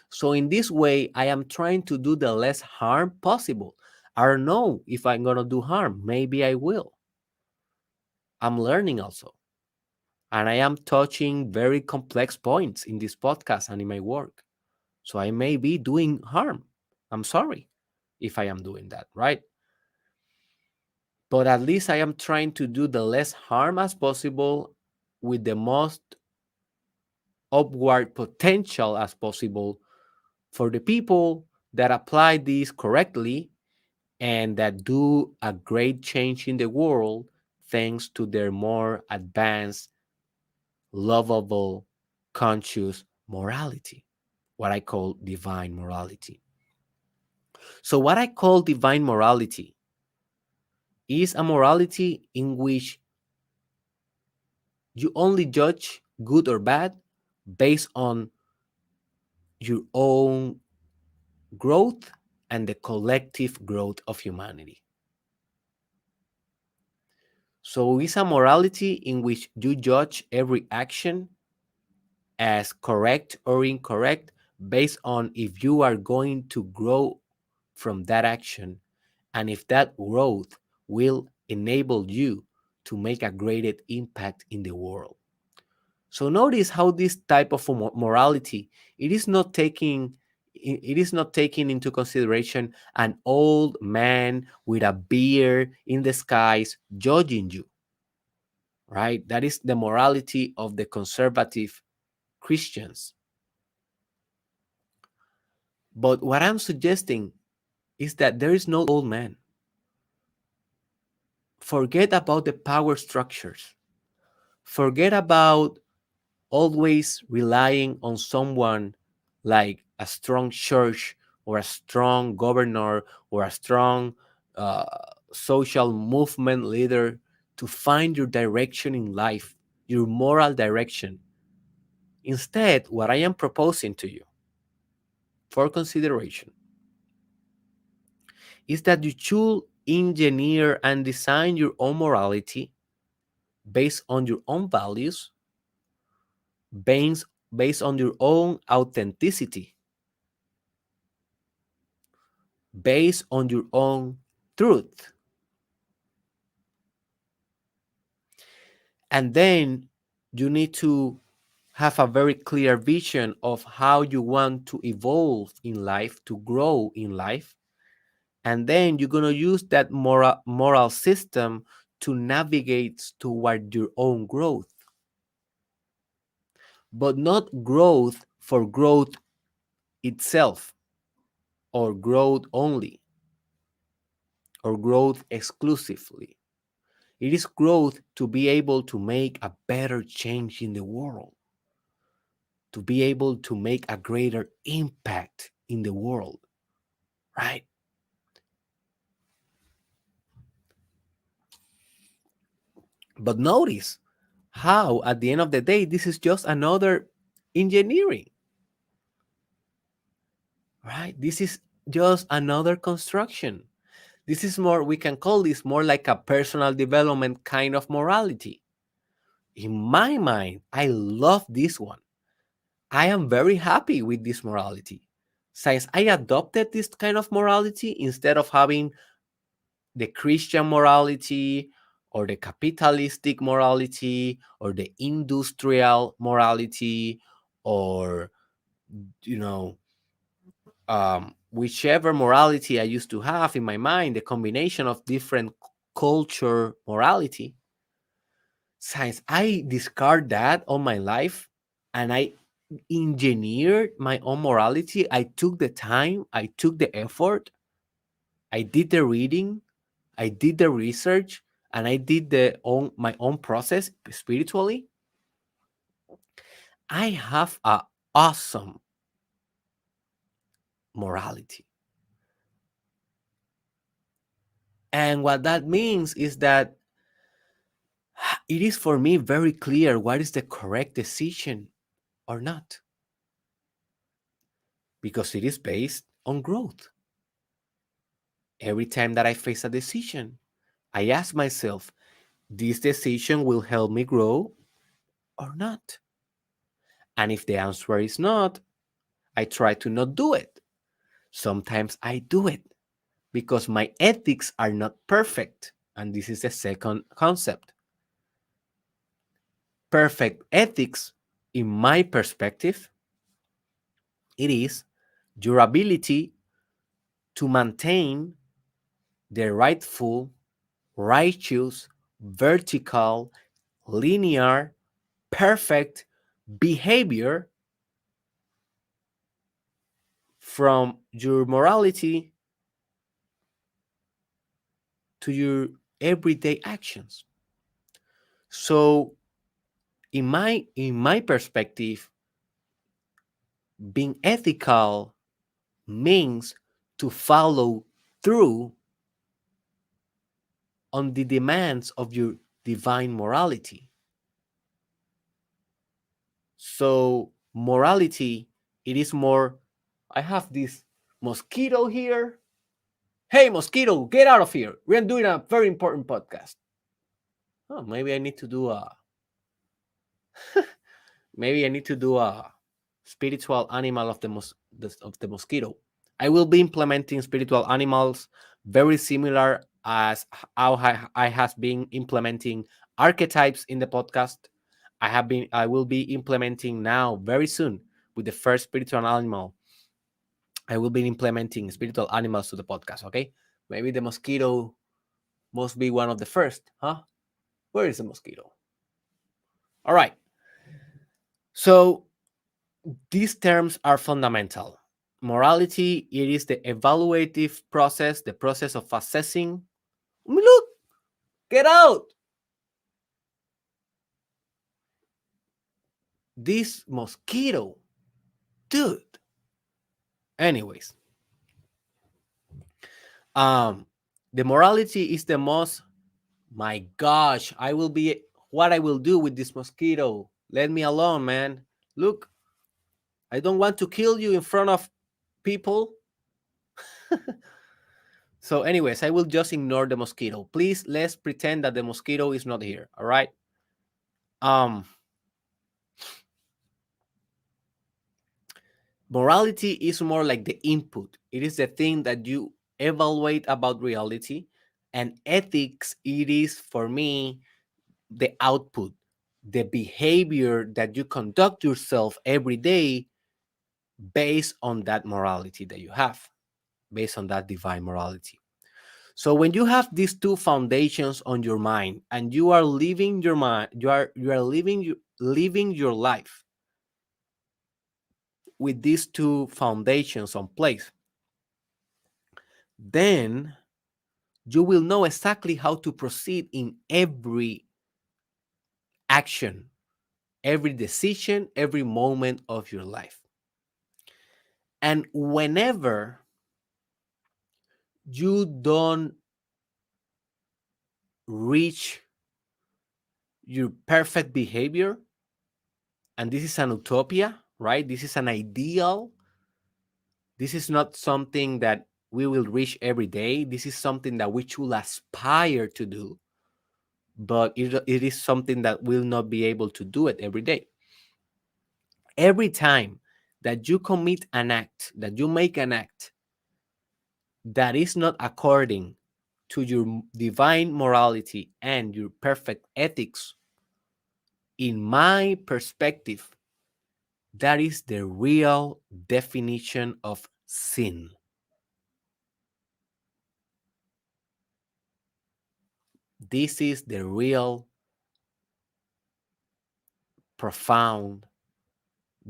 S1: So, in this way, I am trying to do the less harm possible. I don't know if I'm going to do harm. Maybe I will. I'm learning also. And I am touching very complex points in this podcast and in my work. So, I may be doing harm. I'm sorry if I am doing that, right? But at least I am trying to do the less harm as possible with the most upward potential as possible for the people that apply this correctly and that do a great change in the world thanks to their more advanced, lovable, conscious morality, what I call divine morality. So, what I call divine morality is a morality in which you only judge good or bad based on your own growth and the collective growth of humanity. So it's a morality in which you judge every action as correct or incorrect based on if you are going to grow from that action and if that growth will enable you to make a greater impact in the world. So notice how this type of morality, it is not taking it is not taking into consideration an old man with a beard in the skies judging you, right? That is the morality of the conservative Christians. But what I'm suggesting is that there is no old man. Forget about the power structures. Forget about always relying on someone like a strong church or a strong governor or a strong uh, social movement leader to find your direction in life, your moral direction. Instead, what I am proposing to you for consideration is that you should engineer and design your own morality based on your own values, based, based on your own authenticity, based on your own truth. And then you need to have a very clear vision of how you want to evolve in life, to grow in life. And then you're going to use that moral system to navigate toward your own growth. But not growth for growth itself, or growth only, or growth exclusively. It is growth to be able to make a better change in the world, to be able to make a greater impact in the world, right? But notice how, at the end of the day, this is just another engineering, right? This is just another construction. This is more, we can call this more like a personal development kind of morality. In my mind, I love this one. I am very happy with this morality. Since I adopted this kind of morality instead of having the Christian morality or the capitalistic morality or the industrial morality, or, you know, whichever morality I used to have in my mind, the combination of different culture morality. Since I discard that all my life and I engineered my own morality, I took the time, I took the effort, I did the reading, I did the research, and I did my own process spiritually. I have a awesome morality. And what that means is that it is for me very clear what is the correct decision or not, because it is based on growth. Every time that I face a decision, I ask myself, this decision will help me grow or not? And if the answer is not, I try to not do it. Sometimes I do it because my ethics are not perfect. And this is the second concept. Perfect ethics, in my perspective, it is your ability to maintain the rightful, righteous, vertical, linear, perfect behavior from your morality to your everyday actions. So in my perspective, being ethical means to follow through on the demands of your divine morality. So morality, it is more, I have this mosquito here. Hey mosquito, get out of here. We're doing a very important podcast. Oh, maybe I need to do a maybe I need to do a spiritual animal of the mosquito. I will be implementing spiritual animals very similar as how I has been implementing archetypes in the podcast. I will be implementing now very soon with the first spiritual animal I will be implementing spiritual animals to the podcast, okay? Maybe the mosquito must be one of the first, huh? Where is the mosquito? All right. So these terms are fundamental. Morality, it is the evaluative process, the process of assessing. Look, get out. This mosquito, dude. Anyways, um, the morality is the most. My gosh, I will be what I will do with this mosquito. Let me alone, man. Look, I don't want to kill you in front of people. So, anyways, I will just ignore the mosquito. Please, let's pretend that the mosquito is not here. All right. Um, Morality is more like the input. It is the thing that you evaluate about reality, and ethics, it is for me the output, the behavior that you conduct yourself every day based on that morality that you have, based on that divine morality. So when you have these two foundations on your mind and you are living your mind, you are living your life with these two foundations on place, then you will know exactly how to proceed in every action, every decision, every moment of your life. And whenever you don't reach your perfect behavior, and this is an utopia, right? This is an ideal. This is not something that we will reach every day. This is something that we should aspire to do, but it is something that will not be able to do it every day. Every time that you commit an act, that you make an act that is not according to your divine morality and your perfect ethics, in my perspective, that is the real definition of sin. This is the real, profound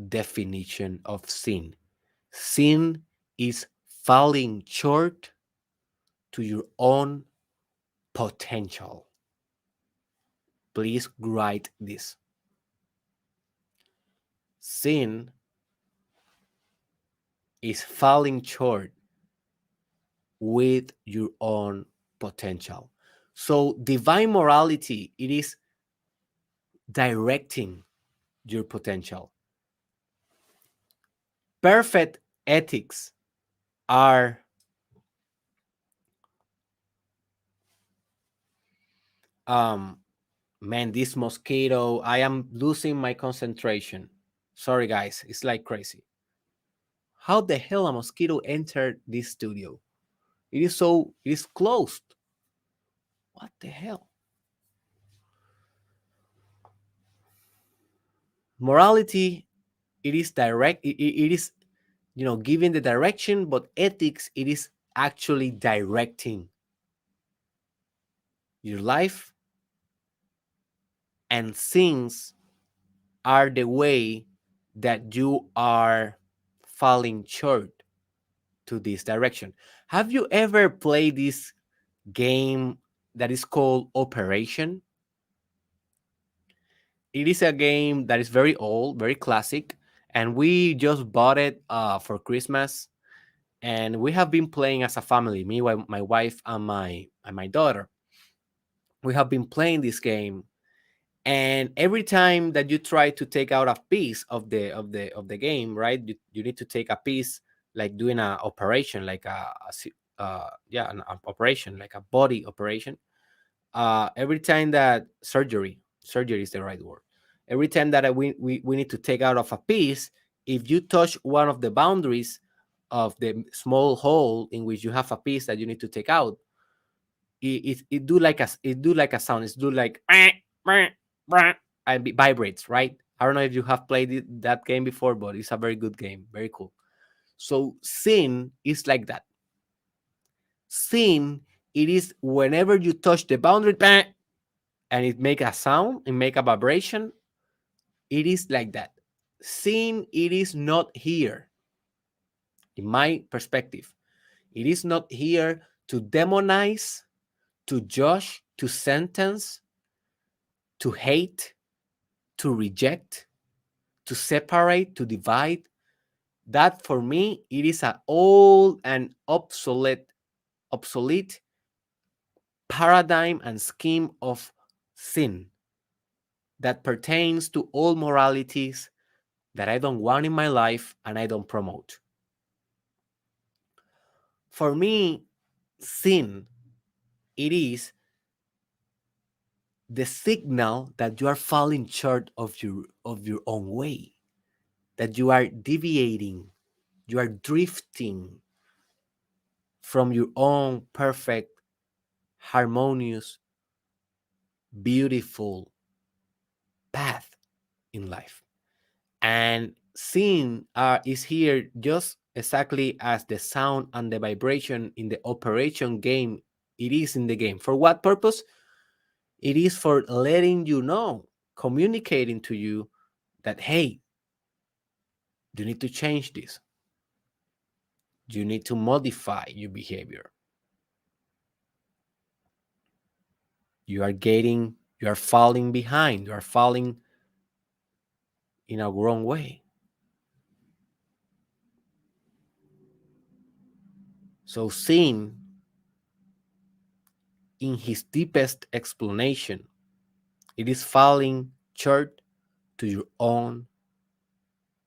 S1: definition of sin. Sin is falling short to your own potential. Please write this. Sin is falling short with your own potential. So divine morality, it is directing your potential. Perfect ethics are um man, this mosquito, I am losing my concentration. Sorry guys, it's like crazy. How the hell a mosquito entered this studio? It is closed. What the hell? Morality, it is direct, it is, giving the direction, but ethics, it is actually directing your life, and things are the way that you are falling short to this direction. Have you ever played this game that is called Operation? It is a game that is very old, very classic, and we just bought it for Christmas. And we have been playing as a family, me, my wife, and my daughter. We have been playing this game, and every time that you try to take out a piece of the game, right? You need to take a piece, like doing an operation, like an operation, like a body operation. Every time that surgery is the right word. Every time that we need to take out of a piece, if you touch one of the boundaries of the small hole in which you have a piece that you need to take out, it do like a sound. It's do like and it vibrates, right? I don't know if you have played that game before, but it's a very good game, very cool. So sin is like that. Sin, it is whenever you touch the boundary, bang, and it make a sound, it make a vibration. It is like that. Sin, it is not here, in my perspective. It is not here to demonize, to judge, to sentence, to hate, to reject, to separate, to divide. That for me, it is an old and obsolete paradigm and scheme of sin that pertains to all moralities that I don't want in my life and I don't promote. For me, sin, it is the signal that you are falling short of your own way, that you are deviating, you are drifting from your own perfect, harmonious, beautiful path in life. And sin is here just exactly as the sound and the vibration in the operation game. It is in the game. For what purpose? It is for letting you know, communicating to you that, hey, you need to change this. You need to modify your behavior. You are falling behind. You are falling in a wrong way. So sin, in his deepest explanation, it is falling short to your own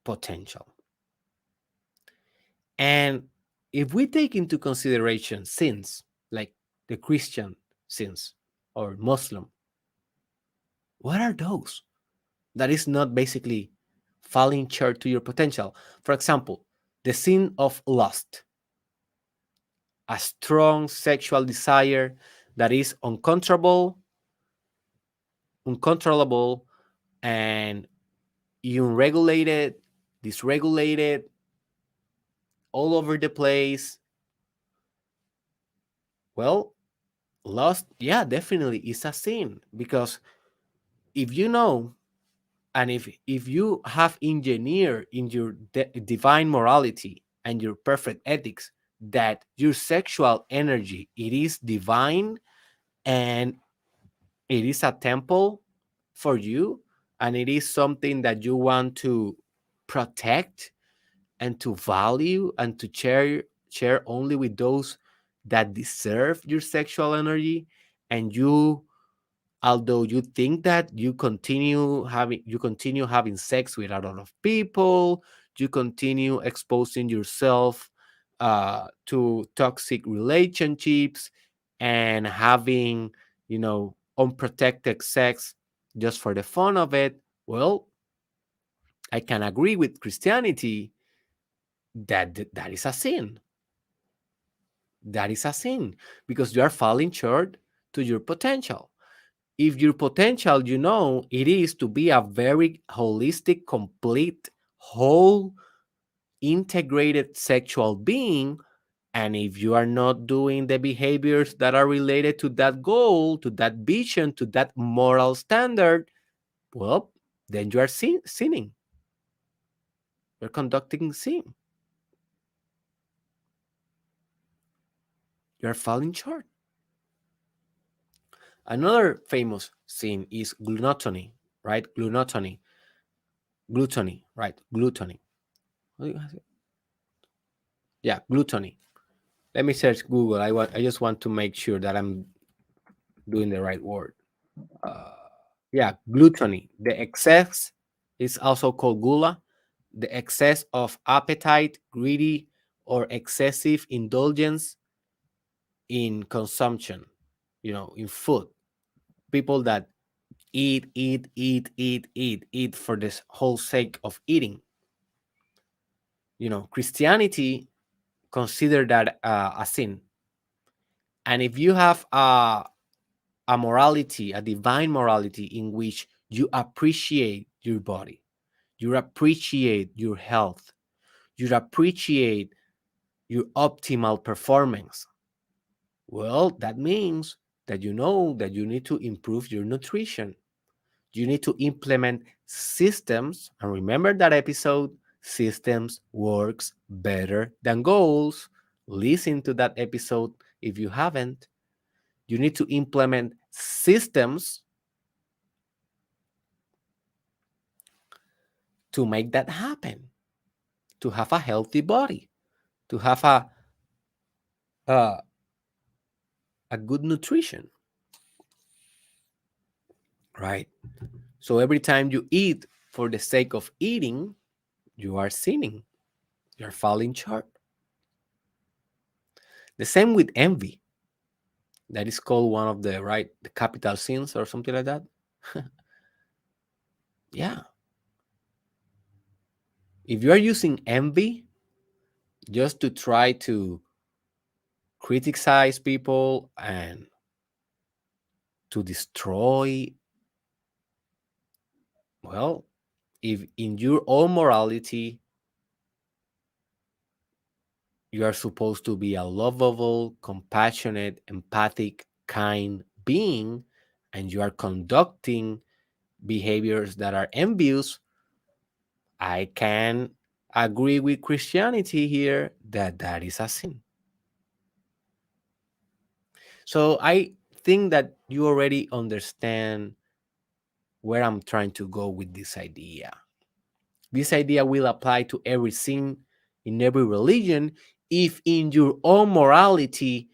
S1: potential. And if we take into consideration sins, like the Christian sins or Muslim, what are those? That is not basically falling short to your potential. For example, the sin of lust, a strong sexual desire that is uncontrollable, and unregulated, dysregulated, all over the place. Well, lust, yeah, definitely is a sin, because if you know, and if you have engineered in your divine morality and your perfect ethics that your sexual energy, it is divine, and it is a temple for you, and it is something that you want to protect and to value and to share only with those that deserve your sexual energy. And you, although you think that you continue having sex with a lot of people, you continue exposing yourself to toxic relationships and having, unprotected sex just for the fun of it. Well, I can agree with Christianity that is a sin. That is a sin, because you are falling short to your potential. If your potential, it is to be a very holistic, complete, whole, integrated sexual being, and if you are not doing the behaviors that are related to that goal, to that vision, to that moral standard, well, then you are sinning. You're conducting sin. You're falling short. Another famous sin is gluttony, right? Gluttony, right? Gluttony. Yeah, gluttony. Let me search Google. I just want to make sure that I'm doing the right word. Uh, yeah, gluttony. The excess is also called gula. The excess of appetite, greedy, or excessive indulgence in consumption, in food. People that eat for this whole sake of eating. Christianity consider that a sin. And if you have a morality, a divine morality in which you appreciate your body, you appreciate your health, You appreciate your optimal performance. Well, that means that you know that you need to improve your nutrition. You need to implement systems. And remember that episode, systems works better than goals. Listen to that episode if you haven't. You need to implement systems to make that happen, to have a healthy body, to have uh, a good nutrition, right? So every time you eat for the sake of eating, you are sinning. You're falling short. The same with envy. That is called one of the capital sins or something like that. Yeah. If you are using envy just to try to criticize people and to destroy, well, if in your own morality you are supposed to be a lovable, compassionate, empathic, kind being, and you are conducting behaviors that are envious, I can agree with Christianity here that that is a sin. So I think that you already understand where I'm trying to go with this idea. This idea will apply to every sin in every religion if in your own morality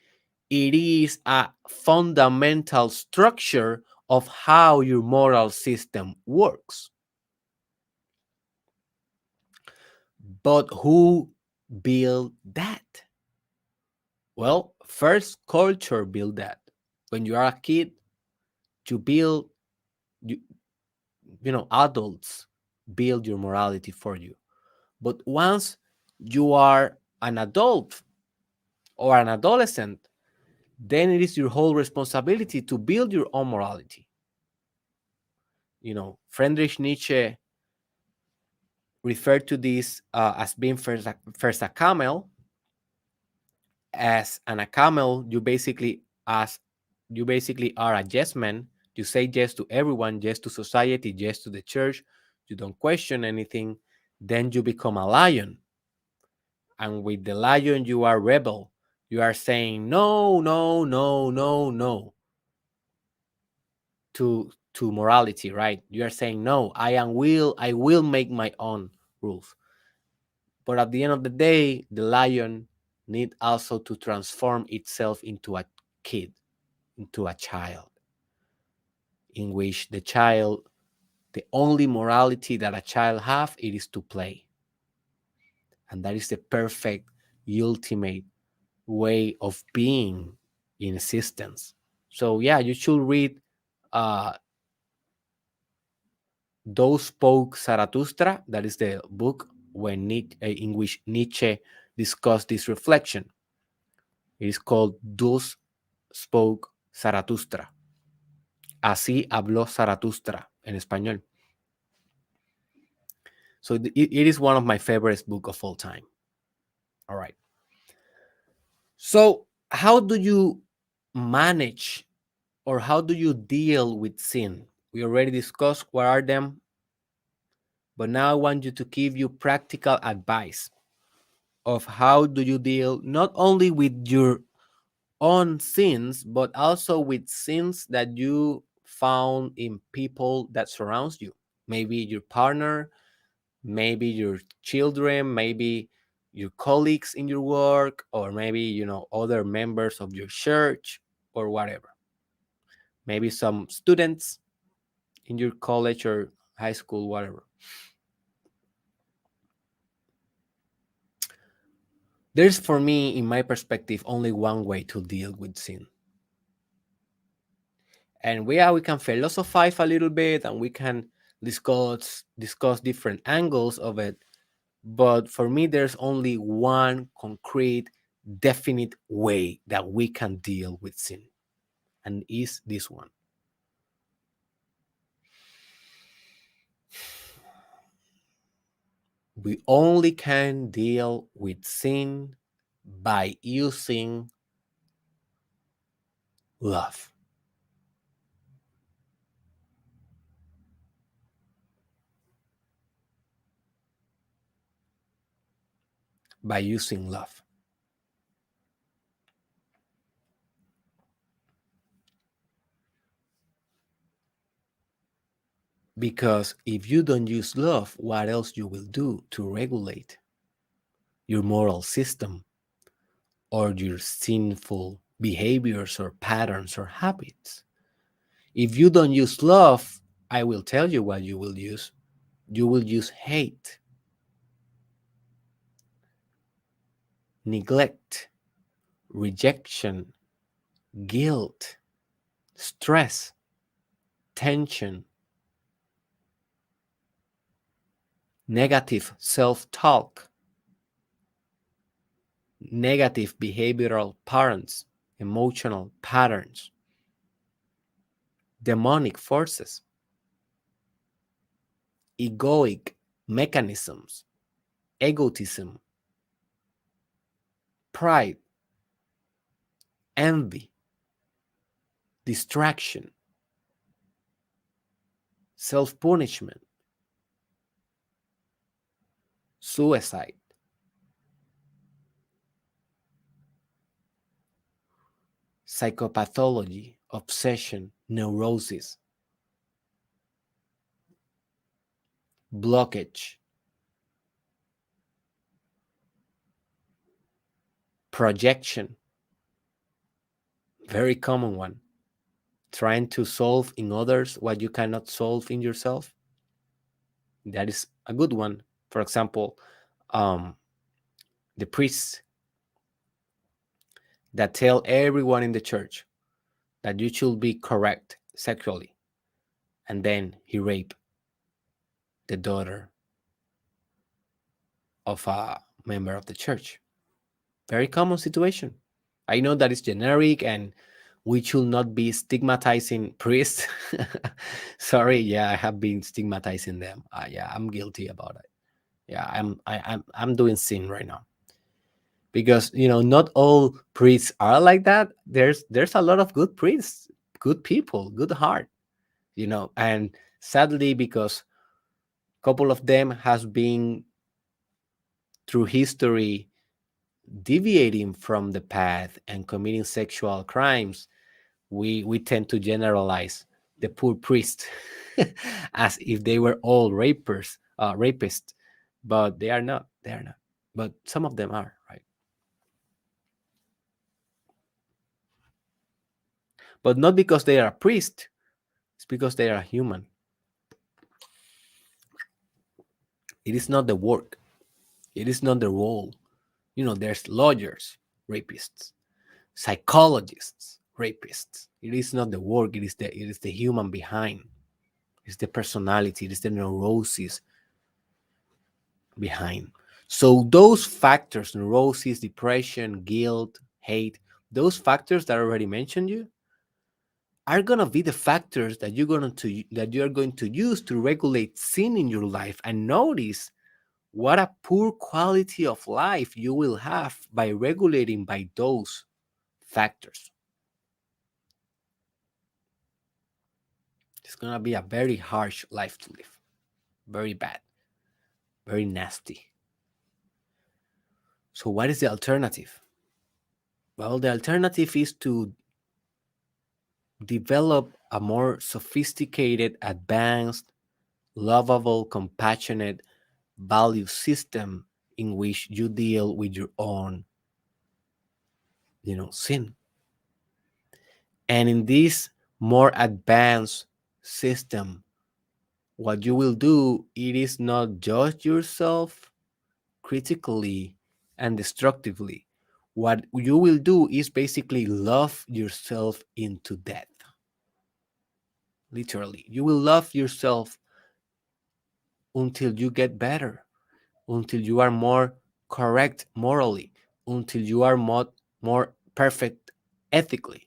S1: it is a fundamental structure of how your moral system works. But who built that? Well, first culture built that. When you are a kid, you build you, adults build your morality for you. But once you are an adult or an adolescent, then it is your whole responsibility to build your own morality. Friedrich Nietzsche referred to this as being first a camel. As a camel, you basically are a yes man. You say yes to everyone, yes to society, yes to the church. You don't question anything. Then you become a lion, and with the lion you are rebel. You are saying no, no, no, no, no to morality, right? You are saying no. I will make my own rules. But at the end of the day, the lion need also to transform itself into a kid, into a child, in which the only morality that a child have, it is to play. And that is the perfect, ultimate way of being in existence. So yeah, you should read uh, Those Spoke Zarathustra. That is the book in which Nietzsche discussed this reflection. It is called Those Spoke Zarathustra. Así habló Zaratustra en español. So it is one of my favorite books of all time. All right. So how do you manage or how do you deal with sin? We already discussed what are them, but now I want you to give you practical advice of how do you deal not only with your own sins, but also with sins that you found in people that surrounds you. Maybe your partner, maybe your children, maybe your colleagues in your work, or maybe other members of your church or whatever. Maybe some students in your college or high school, whatever. There's, for me, in my perspective, only one way to deal with sin. And we can philosophize a little bit and we can discuss different angles of it. But for me, there's only one concrete, definite way that we can deal with sin, and is this one. We only can deal with sin by using love. By using love. Because if you don't use love, what else you will do to regulate your moral system or your sinful behaviors or patterns or habits? If you don't use love, I will tell you what you will use. You will use hate, neglect, rejection, guilt, stress, tension, negative self talk, negative behavioral patterns, emotional patterns, demonic forces, egoic mechanisms, egotism, pride, envy, distraction, self punishment, suicide, psychopathology, obsession, neurosis, blockage, projection, very common one, trying to solve in others what you cannot solve in yourself. That is a good one. For example, um, the priests that tell everyone in the church that you should be correct sexually, and then he raped the daughter of a member of the church. Very common situation. I know that it's generic and we should not be stigmatizing priests. Sorry, yeah, I have been stigmatizing them. Yeah, I'm guilty about it. Yeah, I'm doing sin right now because not all priests are like that. There's a lot of good priests, good people, good heart, and sadly because a couple of them has been through history deviating from the path and committing sexual crimes, we tend to generalize the poor priest as if they were all rapists, but they are not. They are not. But some of them are, right? But not because they are a priest. It's because they are human. It is not the work. It is not the role. There's lawyers, rapists, psychologists, rapists. It is not the work. It is the human behind. It's the personality. It is the neurosis behind. So those factors, neurosis, depression, guilt, hate, those factors that I already mentioned you are gonna be the factors that you're going to use to regulate sin in your life. And notice what a poor quality of life you will have by regulating by those factors. It's gonna be a very harsh life to live. Very bad, very nasty. So what is the alternative? Well, the alternative is to develop a more sophisticated, advanced, lovable, compassionate value system in which you deal with your own, sin. And in this more advanced system, what you will do, it is not judge yourself critically and destructively. What you will do is basically love yourself into death. Literally, you will love yourself until you get better, until you are more correct morally, until you are more perfect ethically,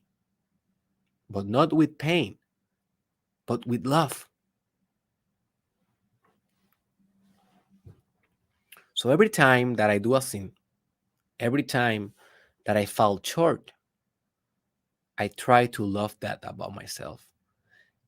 S1: but not with pain, but with love. So every time that I do a sin, every time that I fall short, I try to love that about myself.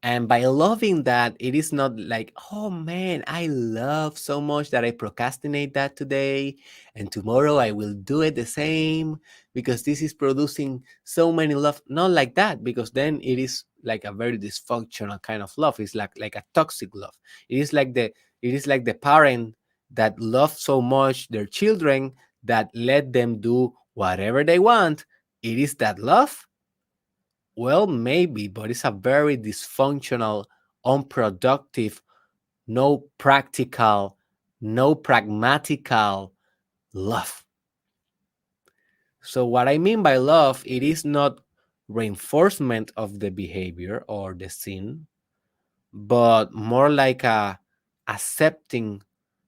S1: And by loving that, it is not like, oh man, I love so much that I procrastinate that today. And tomorrow I will do it the same because this is producing so many love. Not like that, because then it is like a very dysfunctional kind of love. It's like a toxic love. It is like the parent that loves so much their children that let them do whatever they want. It is that love. Well, maybe, but it's a very dysfunctional, unproductive, no practical, no pragmatical love. So, what I mean by love, it is not reinforcement of the behavior or the sin, but more like a accepting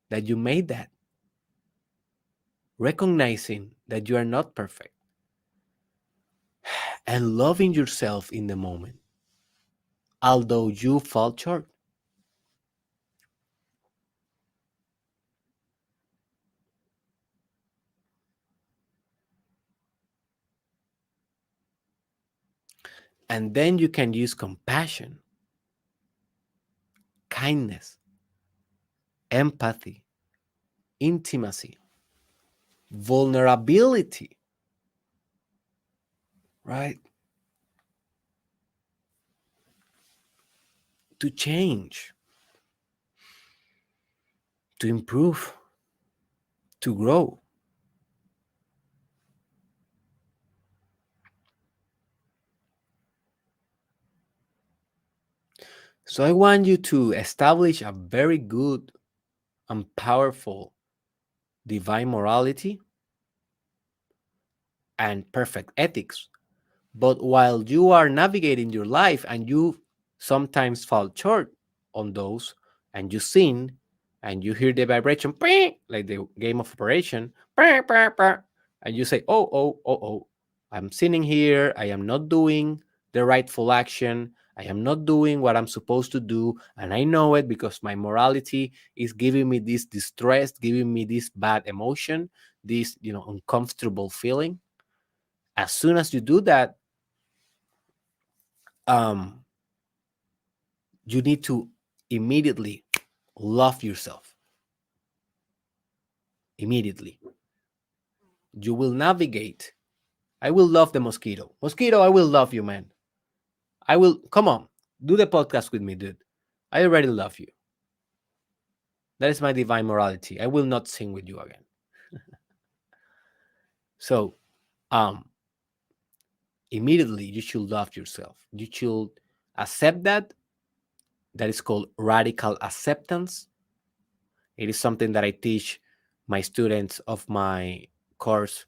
S1: that you made that, recognizing that you are not perfect, and loving yourself in the moment, although you fall short. And then you can use compassion, kindness, empathy, intimacy, vulnerability, right? To change, to improve, to grow. So I want you to establish a very good and powerful divine morality and perfect ethics. But while you are navigating your life and you sometimes fall short on those, and you sin, and you hear the vibration, like the game of operation, and you say, oh, oh, oh, oh, I'm sinning here. I am not doing the rightful action. I am not doing what I'm supposed to do. And I know it because my morality is giving me this distress, giving me this bad emotion, this, uncomfortable feeling. As soon as you do that, um, you need to immediately love yourself. Immediately. You will navigate. I will love the mosquito. Mosquito, I will love you, man. I will, come on, do the podcast with me, dude. I already love you. That is my divine morality. I will not sing with you again. So, um, immediately you should love yourself. You should accept that. That is called radical acceptance. It is something that I teach my students of my course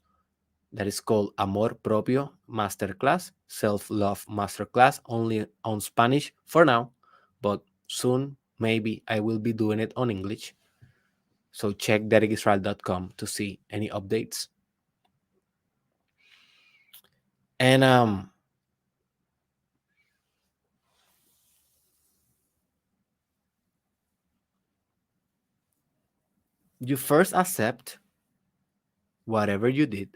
S1: that is called Amor Propio Masterclass, Self Love Masterclass, only on Spanish for now, but soon maybe I will be doing it on English. So check derekisrael.com to see any updates. And you first accept whatever you did,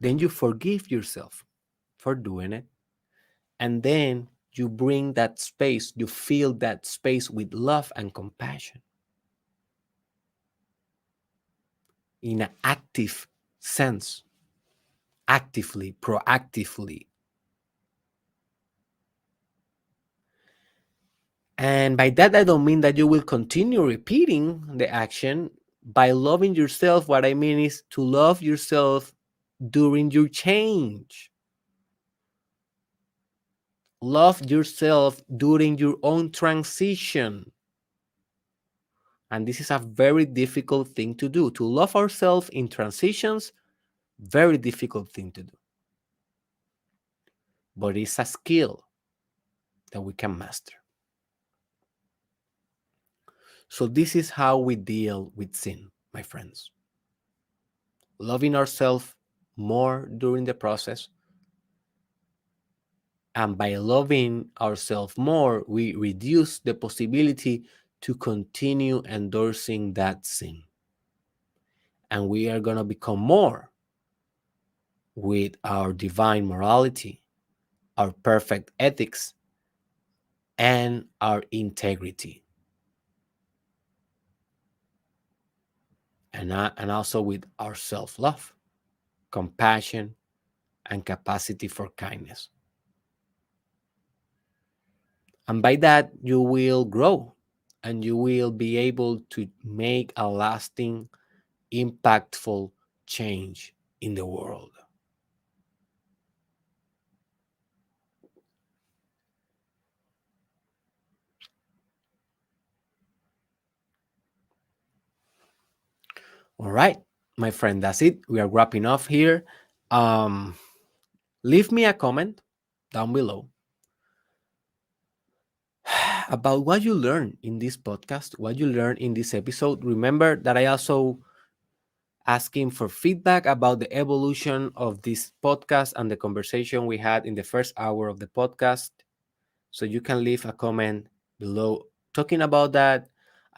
S1: then you forgive yourself for doing it, and then you bring that space, you fill that space with love and compassion in an active sense, actively, proactively. And by that, I don't mean that you will continue repeating the action. By loving yourself, what I mean is to love yourself during your change. Love yourself during your own transition. And this is a very difficult thing to do. To love ourselves in transitions, very difficult thing to do. But it's a skill that we can master. So this is how we deal with sin, my friends. Loving ourselves more during the process. And by loving ourselves more, we reduce the possibility to continue endorsing that sin. And we are going to become more with our divine morality, our perfect ethics, and our integrity. And also with our self-love, compassion, and capacity for kindness. And by that, you will grow and you will be able to make a lasting, impactful change in the world. All right, my friend, that's it. We are wrapping off here. Um, Leave me a comment down below about what you learned in this podcast, what you learned in this episode. Remember that I also asking for feedback about the evolution of this podcast and the conversation we had in the first hour of the podcast. So you can leave a comment below talking about that.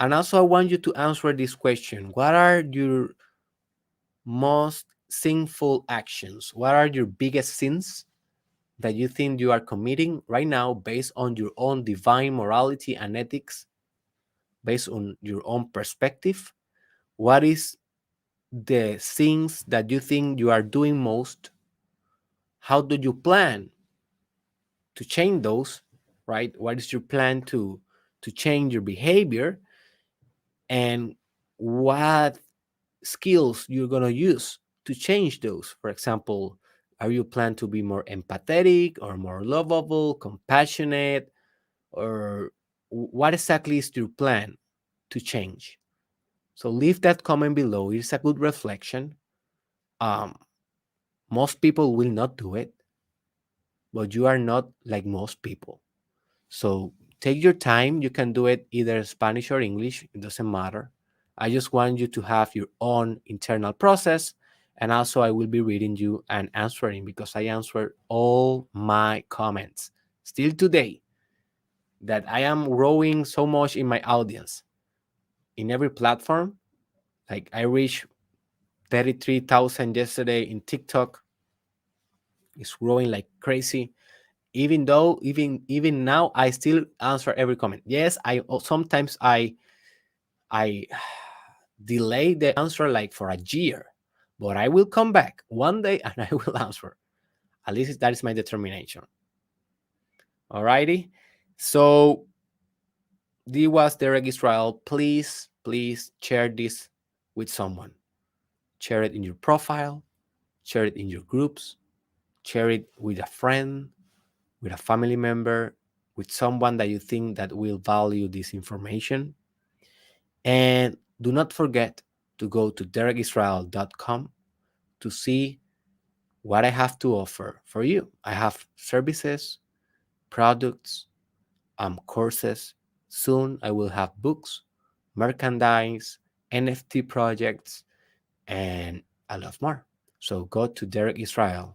S1: And also, I want you to answer this question. What are your most sinful actions? What are your biggest sins that you think you are committing right now based on your own divine morality and ethics, based on your own perspective? What is the things that you think you are doing most? How do you plan to change those, right? What is your plan to change your behavior? And what skills you're going to use to change those? For example, are you plan to be more empathetic or more lovable, compassionate, or what exactly is your plan to change? So leave that comment below. It's a good reflection. um, Most people will not do it, but you are not like most people. So take your time. You can do it either Spanish or English, it doesn't matter. I just want you to have your own internal process. And also, I will be reading you and answering because I answered all my comments still today. That I am growing so much in my audience in every platform. Like I reached 33,000 yesterday in TikTok. It's growing like crazy. Even though even now I still answer every comment. Yes, I sometimes I delay the answer like for a year, but I will come back one day and I will answer. At least that is my determination. Alrighty. So this was Derek Israel. Please share this with someone. Share it in your profile, share it in your groups, share it with a friend, with a family member, with someone that you think that will value this information. And do not forget to go to derekisrael.com to see what I have to offer for you. I have services, products, courses. Soon I will have books, merchandise, NFT projects, and a lot more. So go to derekisrael.com.